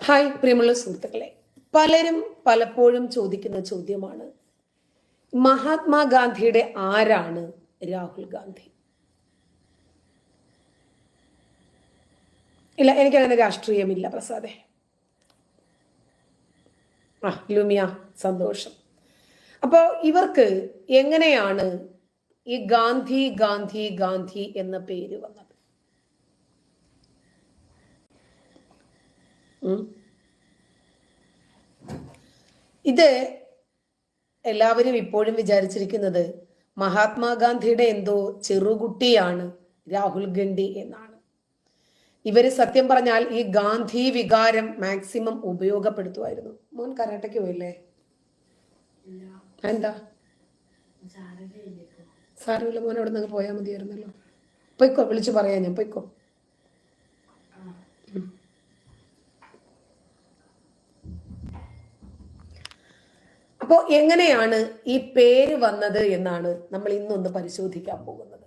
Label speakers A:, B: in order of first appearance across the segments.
A: Hi പ്രിയമുള്ള സുഹൃത്തുക്കളെ, പലരും പലപ്പോഴും ചോദിക്കുന്ന ചോദ്യമാണ്, മഹാത്മാഗാന്ധിയുടെ ആരാണ് രാഹുൽ ഗാന്ധി? ഇല്ല, എനിക്കങ്ങനെ രാഷ്ട്രീയമില്ല പ്രസാദേ. ലുമിയ, സന്തോഷം. അപ്പോൾ ഇവർക്ക് എങ്ങനെയാണ് ഈ ഗാന്ധി ഗാന്ധി ഗാന്ധി എന്ന പേര് വന്നത്? ഇത് എല്ലാവരും ഇപ്പോഴും വിചാരിച്ചിരിക്കുന്നത് മഹാത്മാഗാന്ധിയുടെ എന്തോ ചെറുകുട്ടിയാണ് രാഹുൽ ഗാന്ധി എന്നാണ്. ഇവര് സത്യം പറഞ്ഞാൽ ഈ ഗാന്ധി വികാരം മാക്സിമം ഉപയോഗപ്പെടുത്തുമായിരുന്നു. മോൻ കരാട്ടയ്ക്ക് പോയില്ലേ? എന്താ സാരമില്ല മോൻ, അവിടെ നിന്ന് പോയാൽ മതിയായിരുന്നല്ലോ. പൊയ്ക്കോ, വിളിച്ചു പറയാം ഞാൻ. പൊയ്ക്കോ. അപ്പോൾ എങ്ങനെയാണ് ഈ പേര് വന്നത് എന്നാണ് നമ്മൾ ഇന്നൊന്ന് പരിശോധിക്കാൻ പോകുന്നത്.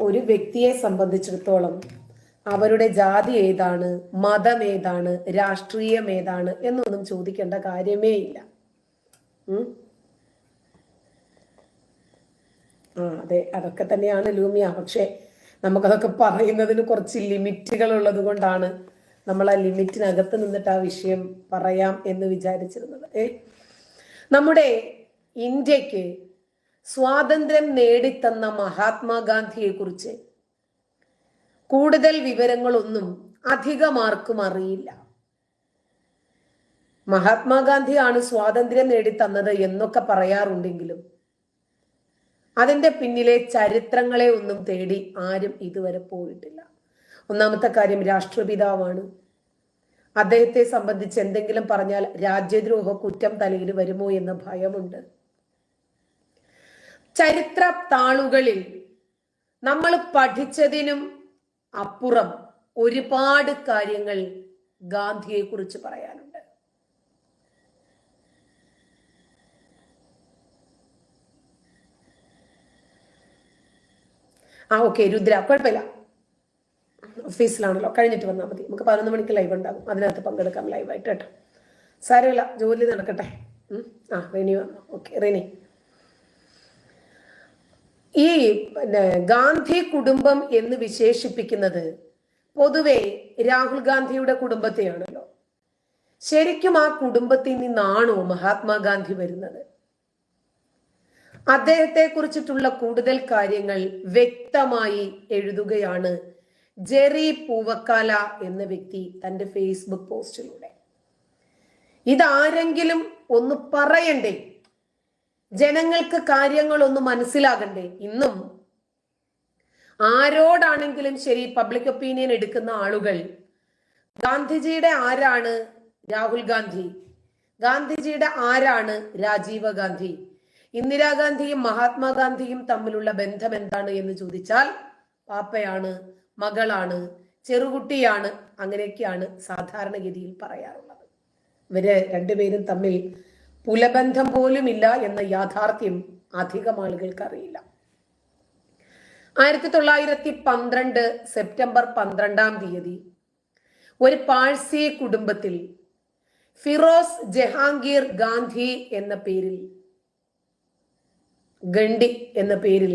A: ഒരു വ്യക്തിയെ സംബന്ധിച്ചിടത്തോളം അവരുടെ ജാതി ഏതാണ്, മതം ഏതാണ്, രാഷ്ട്രീയം ഏതാണ് എന്നൊന്നും ചോദിക്കേണ്ട കാര്യമേ ഇല്ല. അതെ, അതൊക്കെ തന്നെയാണ് ലൂമിയ. പക്ഷെ നമുക്കതൊക്കെ പറയുന്നതിന് കുറച്ച് ലിമിറ്റുകൾ ഉള്ളത് കൊണ്ടാണ് നമ്മൾ ആ ലിമിറ്റിനകത്ത് നിന്നിട്ട് ആ വിഷയം പറയാം എന്ന് വിചാരിച്ചിരുന്നത്. നമ്മുടെ ഇന്ത്യക്ക് സ്വാതന്ത്ര്യം നേടിത്തന്ന മഹാത്മാഗാന്ധിയെ കുറിച്ച് കൂടുതൽ വിവരങ്ങളൊന്നും അധികമാർക്കും അറിയില്ല. മഹാത്മാഗാന്ധിയാണ് സ്വാതന്ത്ര്യം നേടിത്തന്നത് എന്നൊക്കെ പറയാറുണ്ടെങ്കിലും അതിന്റെ പിന്നിലെ ചരിത്രങ്ങളെ ഒന്നും തേടി ആരും ഇതുവരെ പോയിട്ടില്ല. ഒന്നാമത്തെ കാര്യം, രാഷ്ട്രപിതാവാണ്. അദ്ദേഹത്തെ സംബന്ധിച്ച് എന്തെങ്കിലും പറഞ്ഞാൽ രാജ്യദ്രോഹ കുറ്റം തലയിൽ വരുമോ എന്ന ഭയമുണ്ട്. ചരിത്ര താളുകളിൽ നമ്മൾ പഠിച്ചതിനും അപ്പുറം ഒരുപാട് കാര്യങ്ങൾ ഗാന്ധിയെ കുറിച്ച് പറയാനുണ്ട്. ഓക്കെ രുദ്ര, കുഴപ്പമില്ല, ഓഫീസിലാണല്ലോ, കഴിഞ്ഞിട്ട് വന്നാൽ മതി. നമുക്ക് 11 മണിക്ക് ലൈവ് ഉണ്ടാകും, അതിനകത്ത് പങ്കെടുക്കാം ലൈവായിട്ട് കേട്ടോ. സാരമില്ല, ജോലി നടക്കട്ടെ. റിനി വന്നു. ഓക്കെ റിനി, ഈ ഗാന്ധി കുടുംബം എന്ന് വിശേഷിപ്പിക്കുന്നത് പൊതുവെ രാഹുൽ ഗാന്ധിയുടെ കുടുംബത്തെയാണല്ലോ. ശരിക്കും ആ കുടുംബത്തിൽ നിന്നാണോ മഹാത്മാഗാന്ധി വരുന്നത്? അദ്ദേഹത്തെ കുറിച്ചിട്ടുള്ള കൂടുതൽ കാര്യങ്ങൾ വ്യക്തമായി എഴുതുകയാണ് ജെറി പൂവക്കാല എന്ന വ്യക്തി തന്റെ ഫേസ്ബുക്ക് പോസ്റ്റിലൂടെ. ഇതാരെങ്കിലും ഒന്ന് പറയണ്ടേ? ജനങ്ങൾക്ക് കാര്യങ്ങളൊന്ന് മനസ്സിലാകണ്ടേ? ഇന്നും ആരോടാണെങ്കിലും ശരി, പബ്ലിക് ഒപ്പീനിയൻ എടുക്കുന്ന ആളുകൾ ഗാന്ധിജിയുടെ ആരാണ് രാഹുൽ ഗാന്ധി, ഗാന്ധിജിയുടെ ആരാണ് രാജീവ് ഗാന്ധി, ഇന്ദിരാഗാന്ധിയും മഹാത്മാഗാന്ധിയും തമ്മിലുള്ള ബന്ധം എന്താണ് എന്ന് ചോദിച്ചാൽ പാപ്പയാണ്, മകളാണ്, ചെറുകുട്ടിയാണ്, അങ്ങനെയൊക്കെയാണ് സാധാരണഗതിയിൽ പറയാറുള്ളത്. ഇവര് രണ്ടുപേരും തമ്മിൽ പുലബന്ധം പോലും ഇല്ല എന്ന യാഥാർത്ഥ്യം അധികം ആളുകൾക്ക് അറിയില്ല. 1912 സെപ്റ്റംബർ 12 ഒരു പാഴ്സി കുടുംബത്തിൽ ഫിറോസ് ജഹാംഗീർ ഗാന്ധി എന്ന പേരിൽ, ഗണ്ഡി എന്ന പേരിൽ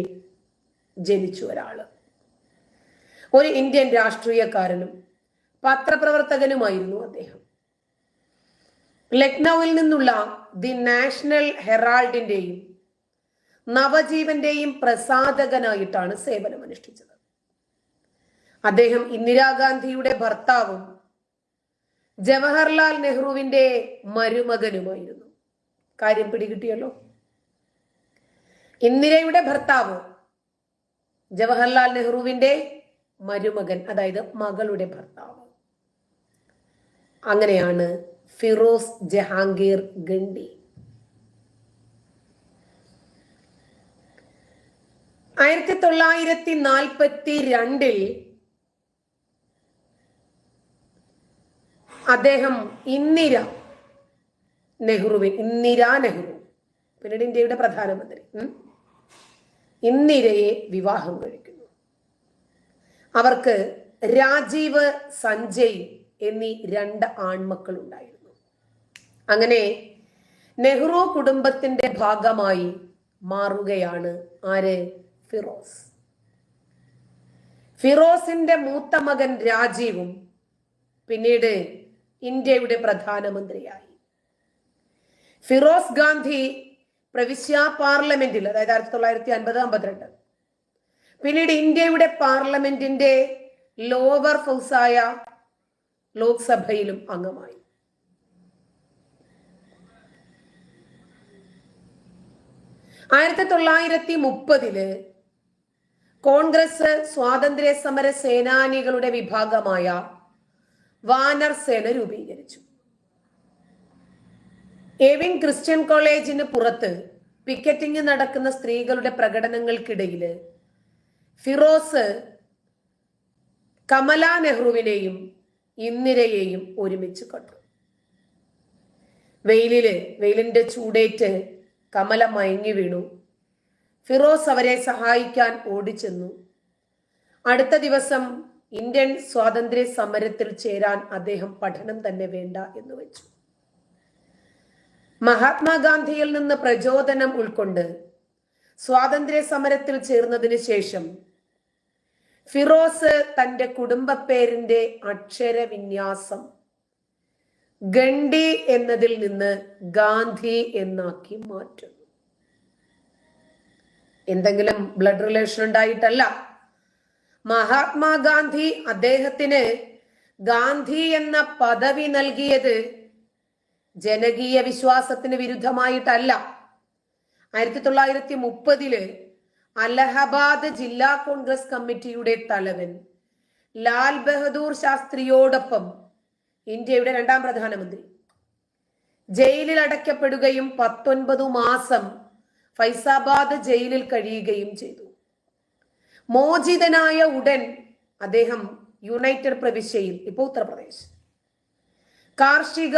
A: ജനിച്ചു ഒരാള്. ഒരു ഇന്ത്യൻ രാഷ്ട്രീയക്കാരനും പത്രപ്രവർത്തകനുമായിരുന്നു അദ്ദേഹം. ലക്നൌവിൽ നിന്നുള്ള ദി നാഷണൽ ഹെറാൾഡിന്റെയും നവജീവന്റെയും പ്രസാധകനായിട്ടാണ് സേവനമനുഷ്ഠിച്ചത്. അദ്ദേഹം ഇന്ദിരാഗാന്ധിയുടെ ഭർത്താവും ജവഹർലാൽ നെഹ്റുവിന്റെ മരുമകനുമായിരുന്നു. കാര്യം പിടികിട്ടിയല്ലോ. ഇന്ദിരയുടെ ഭർത്താവ്, ജവഹർലാൽ നെഹ്റുവിന്റെ മരുമകൻ, അതായത് മകളുടെ ഭർത്താവ്. അങ്ങനെയാണ് ഫിറോസ് ജഹാംഗീർ ഗണ്ഡി. 1942 അദ്ദേഹം ഇന്ദിര നെഹ്റു, പിന്നീട് ഇന്ത്യയുടെ പ്രധാനമന്ത്രി, ഇന്ദിരയെ വിവാഹം കഴിക്കുന്നു. അവർക്ക് രാജീവ്, സഞ്ജയ് എന്നീ 2 ആൺമക്കൾ ഉണ്ടായിരുന്നു. അങ്ങനെ നെഹ്റു കുടുംബത്തിന്റെ ഭാഗമായി മാറുകയാണ് ആര്? ഫിറോസ്. ഫിറോസിന്റെ മൂത്ത മകൻ രാജീവും പിന്നീട് ഇന്ത്യയുടെ പ്രധാനമന്ത്രിയായി. ഫിറോസ് ഗാന്ധി പ്രവിശ്യ പാർലമെന്റിൽ, അതായത് 1950-52, പിന്നീട് ഇന്ത്യയുടെ പാർലമെന്റിന്റെ ലോവർ ഹൗസായ ലോക്സഭയിലും അംഗമായി. ആയിരത്തി 1930 കോൺഗ്രസ് സ്വാതന്ത്ര്യ സമര സേനാനികളുടെ വിഭാഗമായ വാനർ സേന രൂപീകരിച്ചു. എവിൻ ക്രിസ്ത്യൻ കോളേജിന് പുറത്ത് പിക്കറ്റിംഗ് നടക്കുന്ന സ്ത്രീകളുടെ പ്രകടനങ്ങൾക്കിടയിൽ ഫിറോസ് കമല നെഹ്റുവിനെയും ഇന്ദിരയെയും ഒരുമിച്ച് കണ്ടു. വെയിലിന്റെ ചൂടേറ്റ് കമല മയങ്ങി വീണു. ഫിറോസ് അവരെ സഹായിക്കാൻ ഓടിച്ചെന്നു. അടുത്ത ദിവസം ഇന്ത്യൻ സ്വാതന്ത്ര്യ സമരത്തിൽ ചേരാൻ അദ്ദേഹം പഠനം തന്നെ വേണ്ട എന്ന് വെച്ചു. മഹാത്മാഗാന്ധിയിൽ നിന്ന് പ്രചോദനം ഉൾക്കൊണ്ട് സ്വാതന്ത്ര്യ സമരത്തിൽ ചേർന്നതിന് ശേഷം ഫിറോസ് തന്റെ കുടുംബ പേരിന്റെ അക്ഷരവിന്യാസം ഗണ്ഡി എന്നതിൽ നിന്ന് ഗാന്ധി എന്നാക്കി മാറ്റുന്നു. എന്തെങ്കിലും ബ്ലഡ് റിലേഷൻ ഉണ്ടായിട്ടല്ല. മഹാത്മാഗാന്ധി അദ്ദേഹത്തിന് ഗാന്ധി എന്ന പദവി നൽകിയത് ജനകീയ വിശ്വാസത്തിന് വിരുദ്ധമായിട്ടല്ല. 1930 അലഹബാദ് ജില്ലാ കോൺഗ്രസ് കമ്മിറ്റിയുടെ തലവൻ ലാൽ ബഹദൂർ ശാസ്ത്രിയോടൊപ്പം ഇന്ത്യയുടെ 2ാം പ്രധാനമന്ത്രി ജയിലിൽ അടയ്ക്കപ്പെടുകയും 19 മാസം ഫൈസാബാദ് ജയിലിൽ കഴിയുകയും ചെയ്തു. മോചിതനായ ഉടൻ അദ്ദേഹം യുണൈറ്റഡ് പ്രവിശ്യയിൽ, ഇപ്പോൾ ഉത്തർപ്രദേശ്, കാർഷിക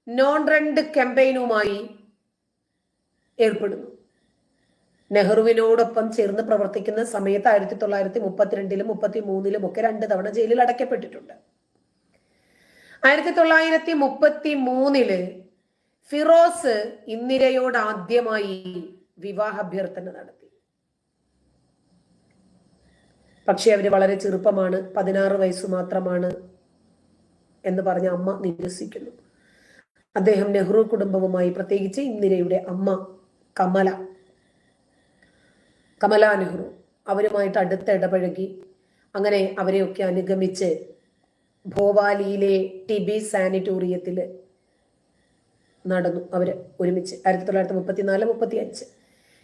A: നോൺ റെന്റ് ക്യാമ്പയിനുമായി ഏർപ്പെടുന്നു. നെഹ്റുവിനോടൊപ്പം ചേർന്ന് പ്രവർത്തിക്കുന്ന സമയത്ത് 1932-ലും 1933-ലും ഒക്കെ 2 തവണ ജയിലിൽ അടയ്ക്കപ്പെട്ടിട്ടുണ്ട്. 1933 ഫിറോസ് ഇന്ദിരയോട് ആദ്യമായി വിവാഹാഭ്യർത്ഥന നടത്തി. പക്ഷെ അവര് വളരെ ചെറുപ്പമാണ്, 16 വയസ്സ് മാത്രമാണ് എന്ന് പറഞ്ഞ അമ്മ നിരസിക്കുന്നു. അദ്ദേഹം നെഹ്റു കുടുംബവുമായി, പ്രത്യേകിച്ച് ഇന്ദിരയുടെ അമ്മ കമല നെഹ്റു, അവരുമായിട്ട് അടുത്ത് ഇടപഴകി. അങ്ങനെ അവരെയൊക്കെ അനുഗമിച്ച് ഭോവാലിയിലെ ടിബി സാനിറ്റോറിയത്തിൽ നടന്നു അവര് ഒരുമിച്ച്. 1934-35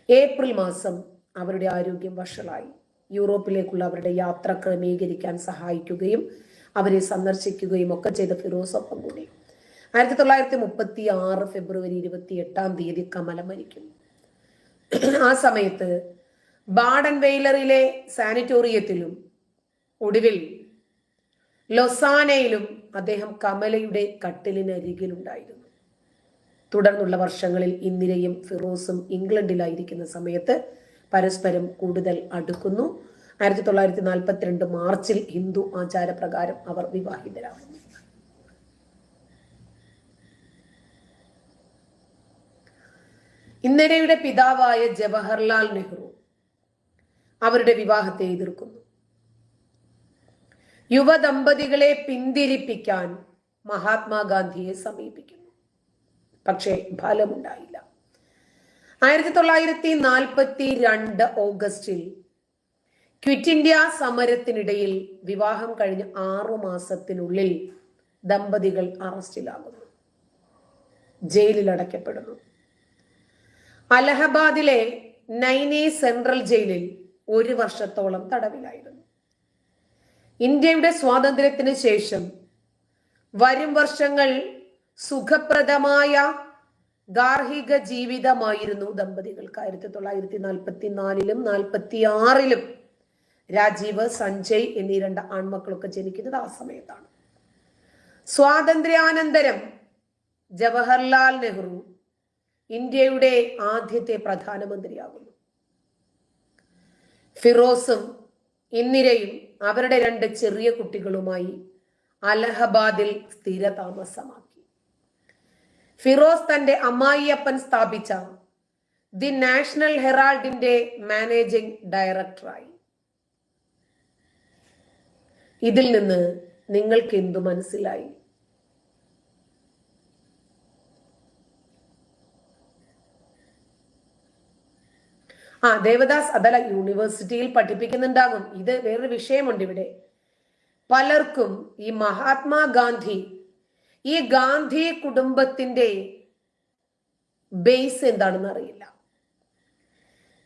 A: ഏപ്രിൽ മാസം അവരുടെ ആരോഗ്യം വഷളായി. യൂറോപ്പിലേക്കുള്ള അവരുടെ യാത്ര ക്രമീകരിക്കാൻ സഹായിക്കുകയും അവരെ സന്ദർശിക്കുകയും ഒക്കെ ചെയ്ത ഫിറോസ് ഒപ്പം കൂടി. 1936 ഫെബ്രുവരി 28 കമല മരിക്കുന്നു. ആ സമയത്ത് ബാഡൻ വെയിലറിലെ സാനിറ്റോറിയത്തിലും ഒടുവിൽ ലൊസാനയിലും അദ്ദേഹം കമലയുടെ കട്ടിലിനരികിലുണ്ടായിരുന്നു. തുടർന്നുള്ള വർഷങ്ങളിൽ ഇന്ദിരയും ഫിറോസും ഇംഗ്ലണ്ടിലായിരിക്കുന്ന സമയത്ത് പരസ്പരം കൂടുതൽ അടുക്കുന്നു. 1942 മാർച്ചിൽ ഹിന്ദു ആചാരപ്രകാരം അവർ വിവാഹിതരാകുന്നു. ഇന്ദിരയുടെ പിതാവായ ജവഹർലാൽ നെഹ്റു അവരുടെ വിവാഹത്തെ എതിർക്കുന്നു. യുവദമ്പതികളെ പിന്തിരിപ്പിക്കാൻ മഹാത്മാഗാന്ധിയെ സമീപിക്കുന്നു. പക്ഷേ ഫലമുണ്ടായില്ല. 1942 ഓഗസ്റ്റിൽ ക്വിറ്റ് ഇന്ത്യ സമരത്തിനിടയിൽ വിവാഹം കഴിഞ്ഞ് 6 മാസത്തിനുള്ളിൽ ദമ്പതികൾ അറസ്റ്റിലാകുന്നു, ജയിലിൽ അടയ്ക്കപ്പെടുന്നു. അലഹബാദിലെ നൈനി സെൻട്രൽ ജയിലിൽ 1 വർഷത്തോളം തടവിലായിരുന്നു. ഇന്ത്യയുടെ സ്വാതന്ത്ര്യത്തിന് ശേഷം വരും വർഷങ്ങൾ സുഖപ്രദമായ ഗാർഹിക ജീവിതമായിരുന്നു ദമ്പതികൾക്ക്. 1944-ലും 1946-ലും രാജീവ്, സഞ്ജയ് എന്നീ 2 ആൺമക്കളൊക്കെ ജനിക്കുന്നത് ആ സമയത്താണ്. സ്വാതന്ത്ര്യാനന്തരം ജവഹർലാൽ നെഹ്റു ഇന്ത്യയുടെ ആദ്യത്തെ പ്രധാനമന്ത്രിയാകുന്നു. ഫിറോസും ഇന്ദിരയും അവരുടെ 2 ചെറിയ കുട്ടികളുമായി അലഹബാദിൽ സ്ഥിരതാമസമാക്കി. ഫിറോസ് തന്റെ അമ്മായിയപ്പൻ സ്ഥാപിച്ച ദി നാഷണൽ ഹെറാൾഡിന്റെ മാനേജിംഗ് ഡയറക്ടറായി. ഇതിൽ നിന്ന് നിങ്ങൾക്ക് എന്തു മനസ്സിലായി? ദേവദാസ് അതല്ല, യൂണിവേഴ്സിറ്റിയിൽ പഠിപ്പിക്കുന്നുണ്ടാകും. ഇത് വേറൊരു വിഷയമുണ്ട് ഇവിടെ. പലർക്കും ഈ മഹാത്മാഗാന്ധി, ഈ ഗാന്ധി കുടുംബത്തിന്റെ ബേസ് എന്താണെന്ന് അറിയില്ല.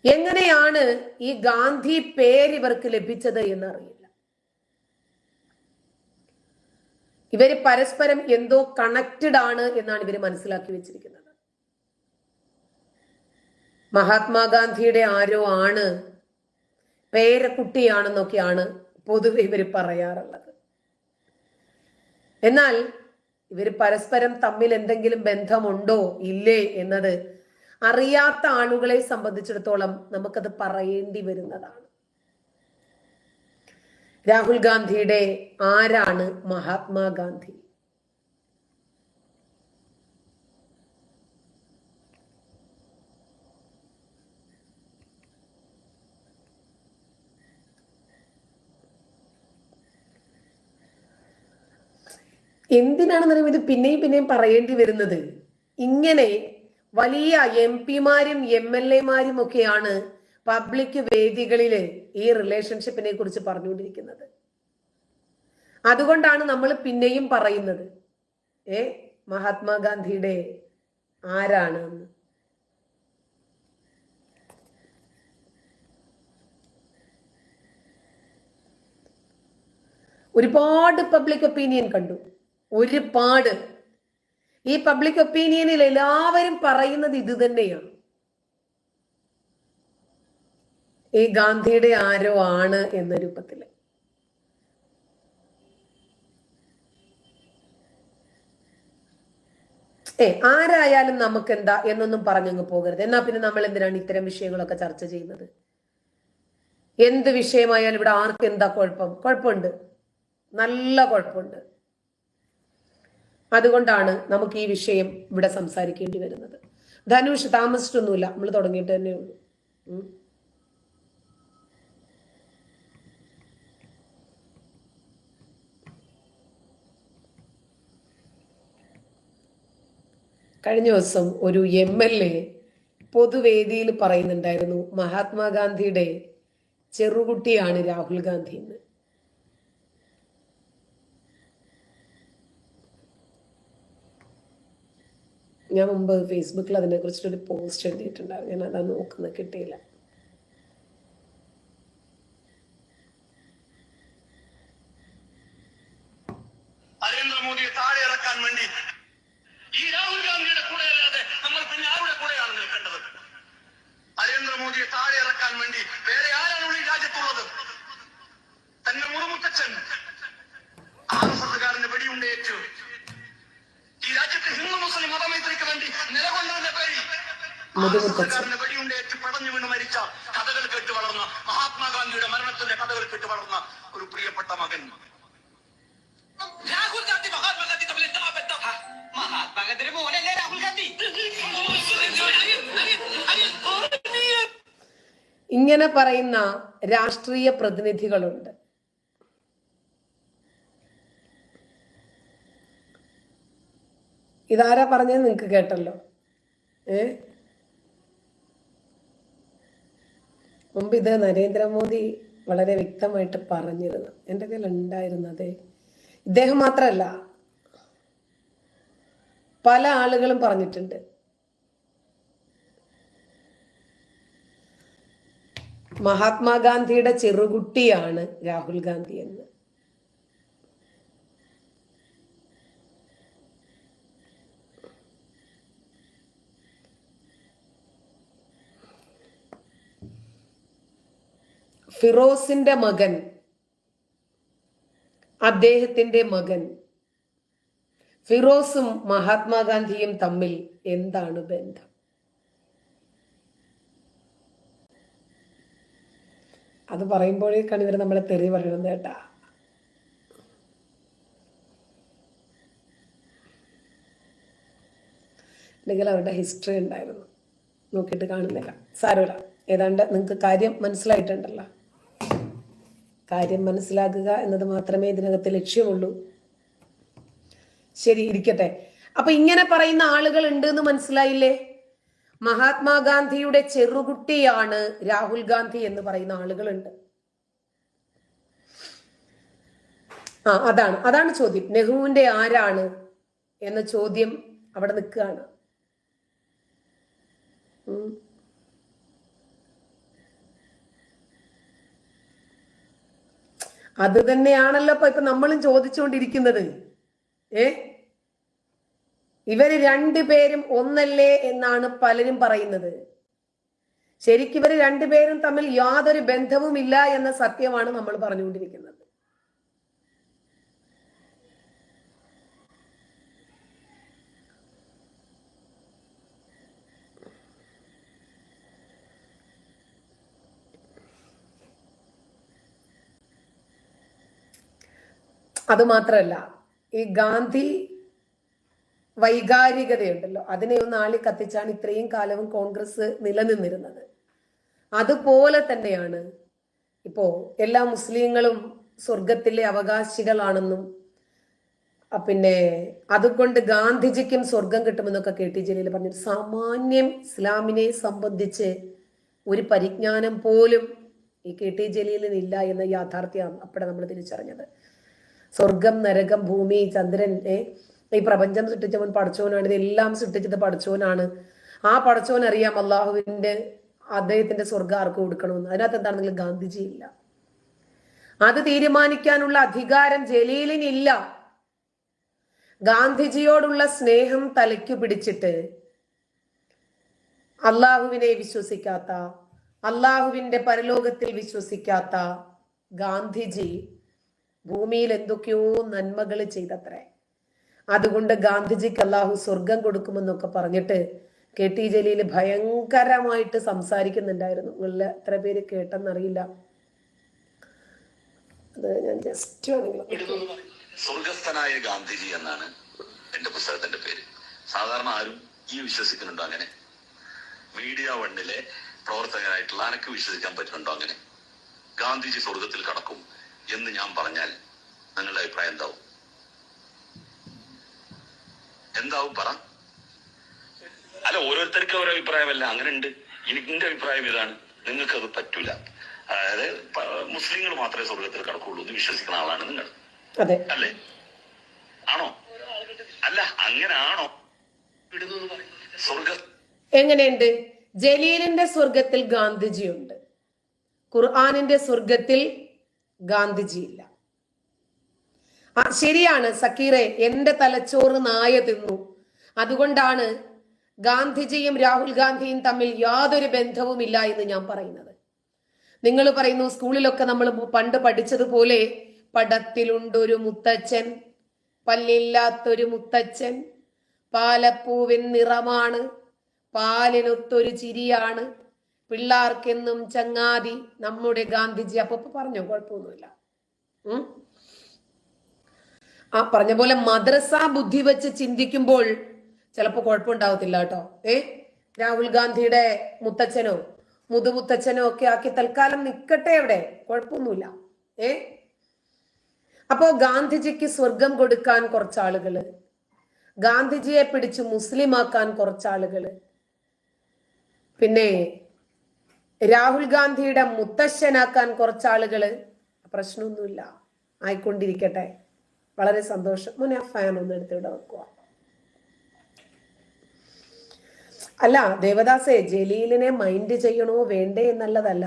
A: എങ്ങനെയാണ് ഈ ഗാന്ധി പേര് ഇവർക്ക് ലഭിച്ചത് എന്നറിയില്ല. ഇവര് പരസ്പരം എന്തോ കണക്റ്റഡ് ആണ് എന്നാണ് ഇവര് മനസ്സിലാക്കി വെച്ചിരിക്കുന്നത്. മഹാത്മാഗാന്ധിയുടെ ആരോ ആണ്, പേരക്കുട്ടിയാണെന്നൊക്കെയാണ് പൊതുവെ ഇവർ പറയാറുള്ളത്. എന്നാൽ ഇവര് പരസ്പരം തമ്മിൽ എന്തെങ്കിലും ബന്ധമുണ്ടോ ഇല്ലേ എന്നത് അറിയാത്ത ആളുകളെ സംബന്ധിച്ചിടത്തോളം നമുക്കത് പറയേണ്ടി വരുന്നതാണ്. രാഹുൽ ഗാന്ധിയുടെ ആരാണ് മഹാത്മാഗാന്ധി? എന്തിനാണെന്നറിയാം ഇത് പിന്നെയും പറയേണ്ടി വരുന്നത്. ഇങ്ങനെ വലിയ MP-മാരും MLA-മാരും ഒക്കെയാണ് പബ്ലിക് വേദികളിൽ ഈ റിലേഷൻഷിപ്പിനെ കുറിച്ച് പറഞ്ഞുകൊണ്ടിരിക്കുന്നത്. അതുകൊണ്ടാണ് നമ്മൾ പിന്നെയും പറയുന്നത് മഹാത്മാഗാന്ധിയുടെ ആരാണ് എന്ന്. ഒരുപാട് പബ്ലിക് ഒപ്പീനിയൻ കണ്ടു, ഒരുപാട്. ഈ പബ്ലിക് ഒപ്പീനിയനിൽ എല്ലാവരും പറയുന്നത് ഇത് തന്നെയാണ്, ഈ ഗാന്ധിയുടെ ആരോ ആണ് എന്ന രൂപത്തില്. ആരായാലും നമുക്ക് എന്താ എന്നൊന്നും പറഞ്ഞങ്ങ് പോകരുത്. എന്നാ പിന്നെ നമ്മൾ എന്തിനാണ് ഇത്തരം വിഷയങ്ങളൊക്കെ ചർച്ച ചെയ്യുന്നത്? എന്ത് വിഷയമായാലും ഇവിടെ ആർക്ക് എന്താ കുഴപ്പമുണ്ട്, നല്ല കുഴപ്പമുണ്ട്. അതുകൊണ്ടാണ് നമുക്ക് ഈ വിഷയം ഇവിടെ സംസാരിക്കേണ്ടി വരുന്നത്. ധനുഷ് താമസിച്ചൊന്നുമില്ല, നമ്മൾ തുടങ്ങിയിട്ട് തന്നെ ഉള്ളൂ. കഴിഞ്ഞ ദിവസം ഒരു MLA പൊതുവേദിയിൽ പറയുന്നുണ്ടായിരുന്നു മഹാത്മാഗാന്ധിയുടെ ചെറുകുട്ടിയാണ് രാഹുൽ ഗാന്ധി എന്ന്. ഞാൻ മുമ്പ് ഫേസ്ബുക്കിൽ അതിനെ കുറിച്ചിട്ടൊരു പോസ്റ്റ് എഴുതിയിട്ടുണ്ടാവും, ഞാൻ അതാ നോക്കുന്നത്, കിട്ടിയില്ല.
B: നരേന്ദ്രമോദിയെ താഴെ ഇറക്കാൻ വേണ്ടി ഈ രാഹുൽ ഗാന്ധിയുടെ കൂടെ അല്ലാതെ നമ്മൾ പിന്നെ ആരുടെ കൂടെയാണ് നിൽക്കേണ്ടത്? നരേന്ദ്രമോദിയെ താഴെ ഇറക്കാൻ വേണ്ടി വേറെ ആരാണ് ഈ രാജ്യത്തുള്ളത്? തന്നെ മുറുമുത്തച്ഛൻ RSSകാരന് വെടിയുണ്ടേറ്റു ഈ രാജ്യത്തെ ഹിന്ദു മുസ്ലിം മതമൈത്രിക്ക് വേണ്ടി നിലകൊണ്ടതിന്റെ പേരിൽ RSSകാരന് വെടിയുണ്ടേറ്റ് പടഞ്ഞു വീണ് മരിച്ച കഥകൾ കേട്ട് വളർന്ന, മഹാത്മാഗാന്ധിയുടെ മരണത്തിന്റെ കഥകൾ കേട്ട് വളർന്ന ഒരു പ്രിയപ്പെട്ട മകൻ രാഹുൽ ഗാന്ധി. മഹാത്മാഗാന്ധി തമ്മിൽ എന്താ ബന്ധം? മഹാത്മാഗാന്ധിയുടെ മോനല്ലേ രാഹുൽ ഗാന്ധി?
A: ഇങ്ങനെ പറയുന്ന രാഷ്ട്രീയ പ്രതിനിധികളുണ്ട്. ഇതാരാ പറഞ്ഞത് നിങ്ങൾക്ക് കേട്ടല്ലോ. മുമ്പ് ഇത് നരേന്ദ്രമോദി വളരെ വ്യക്തമായിട്ട് പറഞ്ഞിരുന്നു, എൻ്റെ കയ്യിൽ ഉണ്ടായിരുന്നത്. ഇദ്ദേഹം മാത്രമല്ല, പല ആളുകളും പറഞ്ഞിട്ടുണ്ട്. മഹാത്മാഗാന്ധിയുടെ ചെറുകുട്ടിയാണ് രാഹുൽ ഗാന്ധി എന്ന്. ഫിറോസിന്റെ മകൻ, അദ്ദേഹത്തിന്റെ മകൻ, ഫിറോസും മഹാത്മാഗാന്ധിയും തമ്മിൽ എന്താണ് ബന്ധം? അത് പറയുമ്പോഴേക്കാണ് ഇവർ നമ്മളെ തെറി പറയുന്നത് കേട്ടാ. അല്ലെങ്കിൽ അവരുടെ ഹിസ്റ്ററി ഉണ്ടായിരുന്നു, നോക്കിയിട്ട് കാണുന്നില്ല. സാരമില്ല, ഏതാണ്ട് നിങ്ങൾക്ക് കാര്യം മനസ്സിലായിട്ടുണ്ടല്ലോ. കാര്യം മനസ്സിലാക്കുക എന്നത് മാത്രമേ ഇതിനകത്ത് ലക്ഷ്യമുള്ളൂ. ശരി, ഇരിക്കട്ടെ. അപ്പൊ ഇങ്ങനെ പറയുന്ന ആളുകൾ ഉണ്ട് എന്ന് മനസ്സിലായില്ലേ? മഹാത്മാഗാന്ധിയുടെ ചെറുകുട്ടിയാണ് രാഹുൽ ഗാന്ധി എന്ന് പറയുന്ന ആളുകളുണ്ട്. അതാണ് ചോദ്യം. നെഹ്റുവിന്റെ ആരാണ് എന്ന ചോദ്യം അവിടെ നിൽക്കുകയാണ്. അത് തന്നെയാണല്ലോ ഇപ്പൊ നമ്മളും ചോദിച്ചുകൊണ്ടിരിക്കുന്നത്. ഇവര് രണ്ടുപേരും ഒന്നല്ലേ എന്നാണ് പലരും പറയുന്നത്. ശരിക്കും ഇവര് രണ്ടുപേരും തമ്മിൽ യാതൊരു ബന്ധവുമില്ല എന്ന സത്യമാണ് നമ്മൾ പറഞ്ഞുകൊണ്ടിരിക്കുന്നത്. അത് മാത്രമല്ല, ഈ ഗാന്ധി വൈകാരികതയുണ്ടല്ലോ, അതിനെ ഒന്ന് ആളി കത്തിച്ചാണ് ഇത്രയും കാലവും കോൺഗ്രസ് നിലനിന്നിരുന്നത്. അതുപോലെ തന്നെയാണ് ഇപ്പോ എല്ലാ മുസ്ലിങ്ങളും സ്വർഗത്തിലെ അവകാശികളാണെന്നും പിന്നെ അതുകൊണ്ട് ഗാന്ധിജിക്കും സ്വർഗം കിട്ടുമെന്നൊക്കെ KT ജലീൽ പറഞ്ഞു. സാമാന്യം ഇസ്ലാമിനെ സംബന്ധിച്ച് ഒരു പരിജ്ഞാനം പോലും ഈ KT ജലീലിന് ഇല്ല എന്ന യാഥാർത്ഥ്യമാണ് അപ്പോഴാണ് നമ്മൾ തിരിച്ചറിഞ്ഞത്. സ്വർഗം, നരകം, ഭൂമി, ചന്ദ്രൻ, ഈ പ്രപഞ്ചം സൃഷ്ടിച്ചവൻ പടച്ചോനാണ്, ഇതെല്ലാം സൃഷ്ടിച്ചത് പടച്ചോനാണ്. ആ പടച്ചോൻ അറിയാം അദ്ദേഹത്തിന്റെ സ്വർഗം ആർക്ക് കൊടുക്കണമെന്ന്. അതിനകത്ത് എന്താണെങ്കിലും ഗാന്ധിജി ഇല്ല. അത് തീരുമാനിക്കാനുള്ള അധികാരം ജലീലിനില്ല. ഗാന്ധിജിയോടുള്ള സ്നേഹം തലയ്ക്കു പിടിച്ചിട്ട് അള്ളാഹുവിനെ വിശ്വസിക്കാത്ത, അള്ളാഹുവിന്റെ പരലോകത്തിൽ വിശ്വസിക്കാത്ത ഗാന്ധിജി ഭൂമിയിൽ എന്തൊക്കെയോ നന്മകൾ ചെയ്തത്രേ. അതുകൊണ്ട് ഗാന്ധിജിക്ക് അള്ളാഹു സ്വർഗം കൊടുക്കുമെന്നൊക്കെ പറഞ്ഞിട്ട് KT ജലീൽ ഭയങ്കരമായിട്ട് സംസാരിക്കുന്നുണ്ടായിരുന്നു. നിങ്ങളെ എത്ര പേര് കേട്ടെന്നറിയില്ല. അത് ഞാൻ ജസ്റ്റ്
B: സ്വർഗസ്ഥനായ ഗാന്ധിജി എന്നാണ് എന്റെ പുസ്തകത്തിന്റെ പേര്. സാധാരണ ആരും ഈ വിശ്വസിക്കുന്നുണ്ടോ അങ്ങനെ? മീഡിയ വണ്ണിലെ പ്രവർത്തകരായിട്ടുള്ള അനക്ക് വിശ്വസിക്കാൻ പറ്റുന്നുണ്ടോ അങ്ങനെ? ഗാന്ധിജി സ്വർഗത്തിൽ കടക്കും എന്ന് ഞാൻ പറഞ്ഞാൽ നിങ്ങളുടെ അഭിപ്രായം എന്താവും പറ? അല്ല, ഓരോരുത്തർക്കും ഓരോ അഭിപ്രായമല്ല, അങ്ങനെ ഉണ്ട്. എന്റെ അഭിപ്രായം ഇതാണ്, നിങ്ങൾക്ക് അത് പറ്റൂല. അതായത് മുസ്ലിങ്ങൾ മാത്രമേ സ്വർഗത്തിൽ കടക്കുള്ളൂ എന്ന് വിശ്വസിക്കുന്ന ആളാണ് നിങ്ങൾ, അല്ലേ? ആണോ? അല്ല, അങ്ങനെ ആണോ? സ്വർഗ
A: എങ്ങനെയുണ്ട്? ജലീലിന്റെ സ്വർഗത്തിൽ ഗാന്ധിജിയുണ്ട്, ഖുർആനിന്റെ സ്വർഗത്തിൽ ഗാന്ധിജിയില്ല. ശരിയാണ് സക്കീറെ, എന്റെ തലച്ചോറ് നായ തിന്നു. അതുകൊണ്ടാണ് ഗാന്ധിജിയും രാഹുൽ ഗാന്ധിയും തമ്മിൽ യാതൊരു ബന്ധവുമില്ല എന്ന് ഞാൻ പറയുന്നത്. നിങ്ങൾ പറയുന്നു സ്കൂളിലൊക്കെ നമ്മൾ പണ്ട് പഠിച്ചതുപോലെ പടത്തിലുണ്ടൊരു മുത്തച്ഛൻ, പല്ലില്ലാത്തൊരു മുത്തച്ഛൻ, പാലപ്പൂവിൻ നിറമാണ്, പാലിനൊത്തൊരു ചിരിയാണ്, പിള്ളാർക്കെന്നും ചങ്ങാതി നമ്മുടെ ഗാന്ധിജി. അപ്പൊ പറഞ്ഞോ, കുഴപ്പമൊന്നുമില്ല. പറഞ്ഞ പോലെ മദ്രസ ബുദ്ധി വെച്ച് ചിന്തിക്കുമ്പോൾ ചിലപ്പോൾ കുഴപ്പമുണ്ടാവത്തില്ല കേട്ടോ. രാഹുൽ ഗാന്ധിയുടെ മുത്തച്ഛനോ മുതുമുത്തച്ഛനോ ഒക്കെ ആക്കി തൽക്കാലം നിൽക്കട്ടെ, അവിടെ കുഴപ്പമൊന്നുമില്ല. അപ്പോ ഗാന്ധിജിക്ക് സ്വർഗം കൊടുക്കാൻ കുറച്ചാളുകള്, ഗാന്ധിജിയെ പിടിച്ച് മുസ്ലിമാക്കാൻ കുറച്ചാളുകള്, പിന്നെ രാഹുൽ ഗാന്ധിയുടെ മുത്തശ്ശനാക്കാൻ കുറച്ചാളുകള്. പ്രശ്നമൊന്നുമില്ല, ആയിക്കൊണ്ടിരിക്കട്ടെ. വളരെ സന്തോഷം. മുന്നേ ആ ഫാൻ ഒന്ന് എടുത്തിവിടെ വെക്കുക. അല്ല ദേവദാസേ, ജലീലിനെ മൈൻഡ് ചെയ്യണോ വേണ്ടേ എന്നുള്ളതല്ല,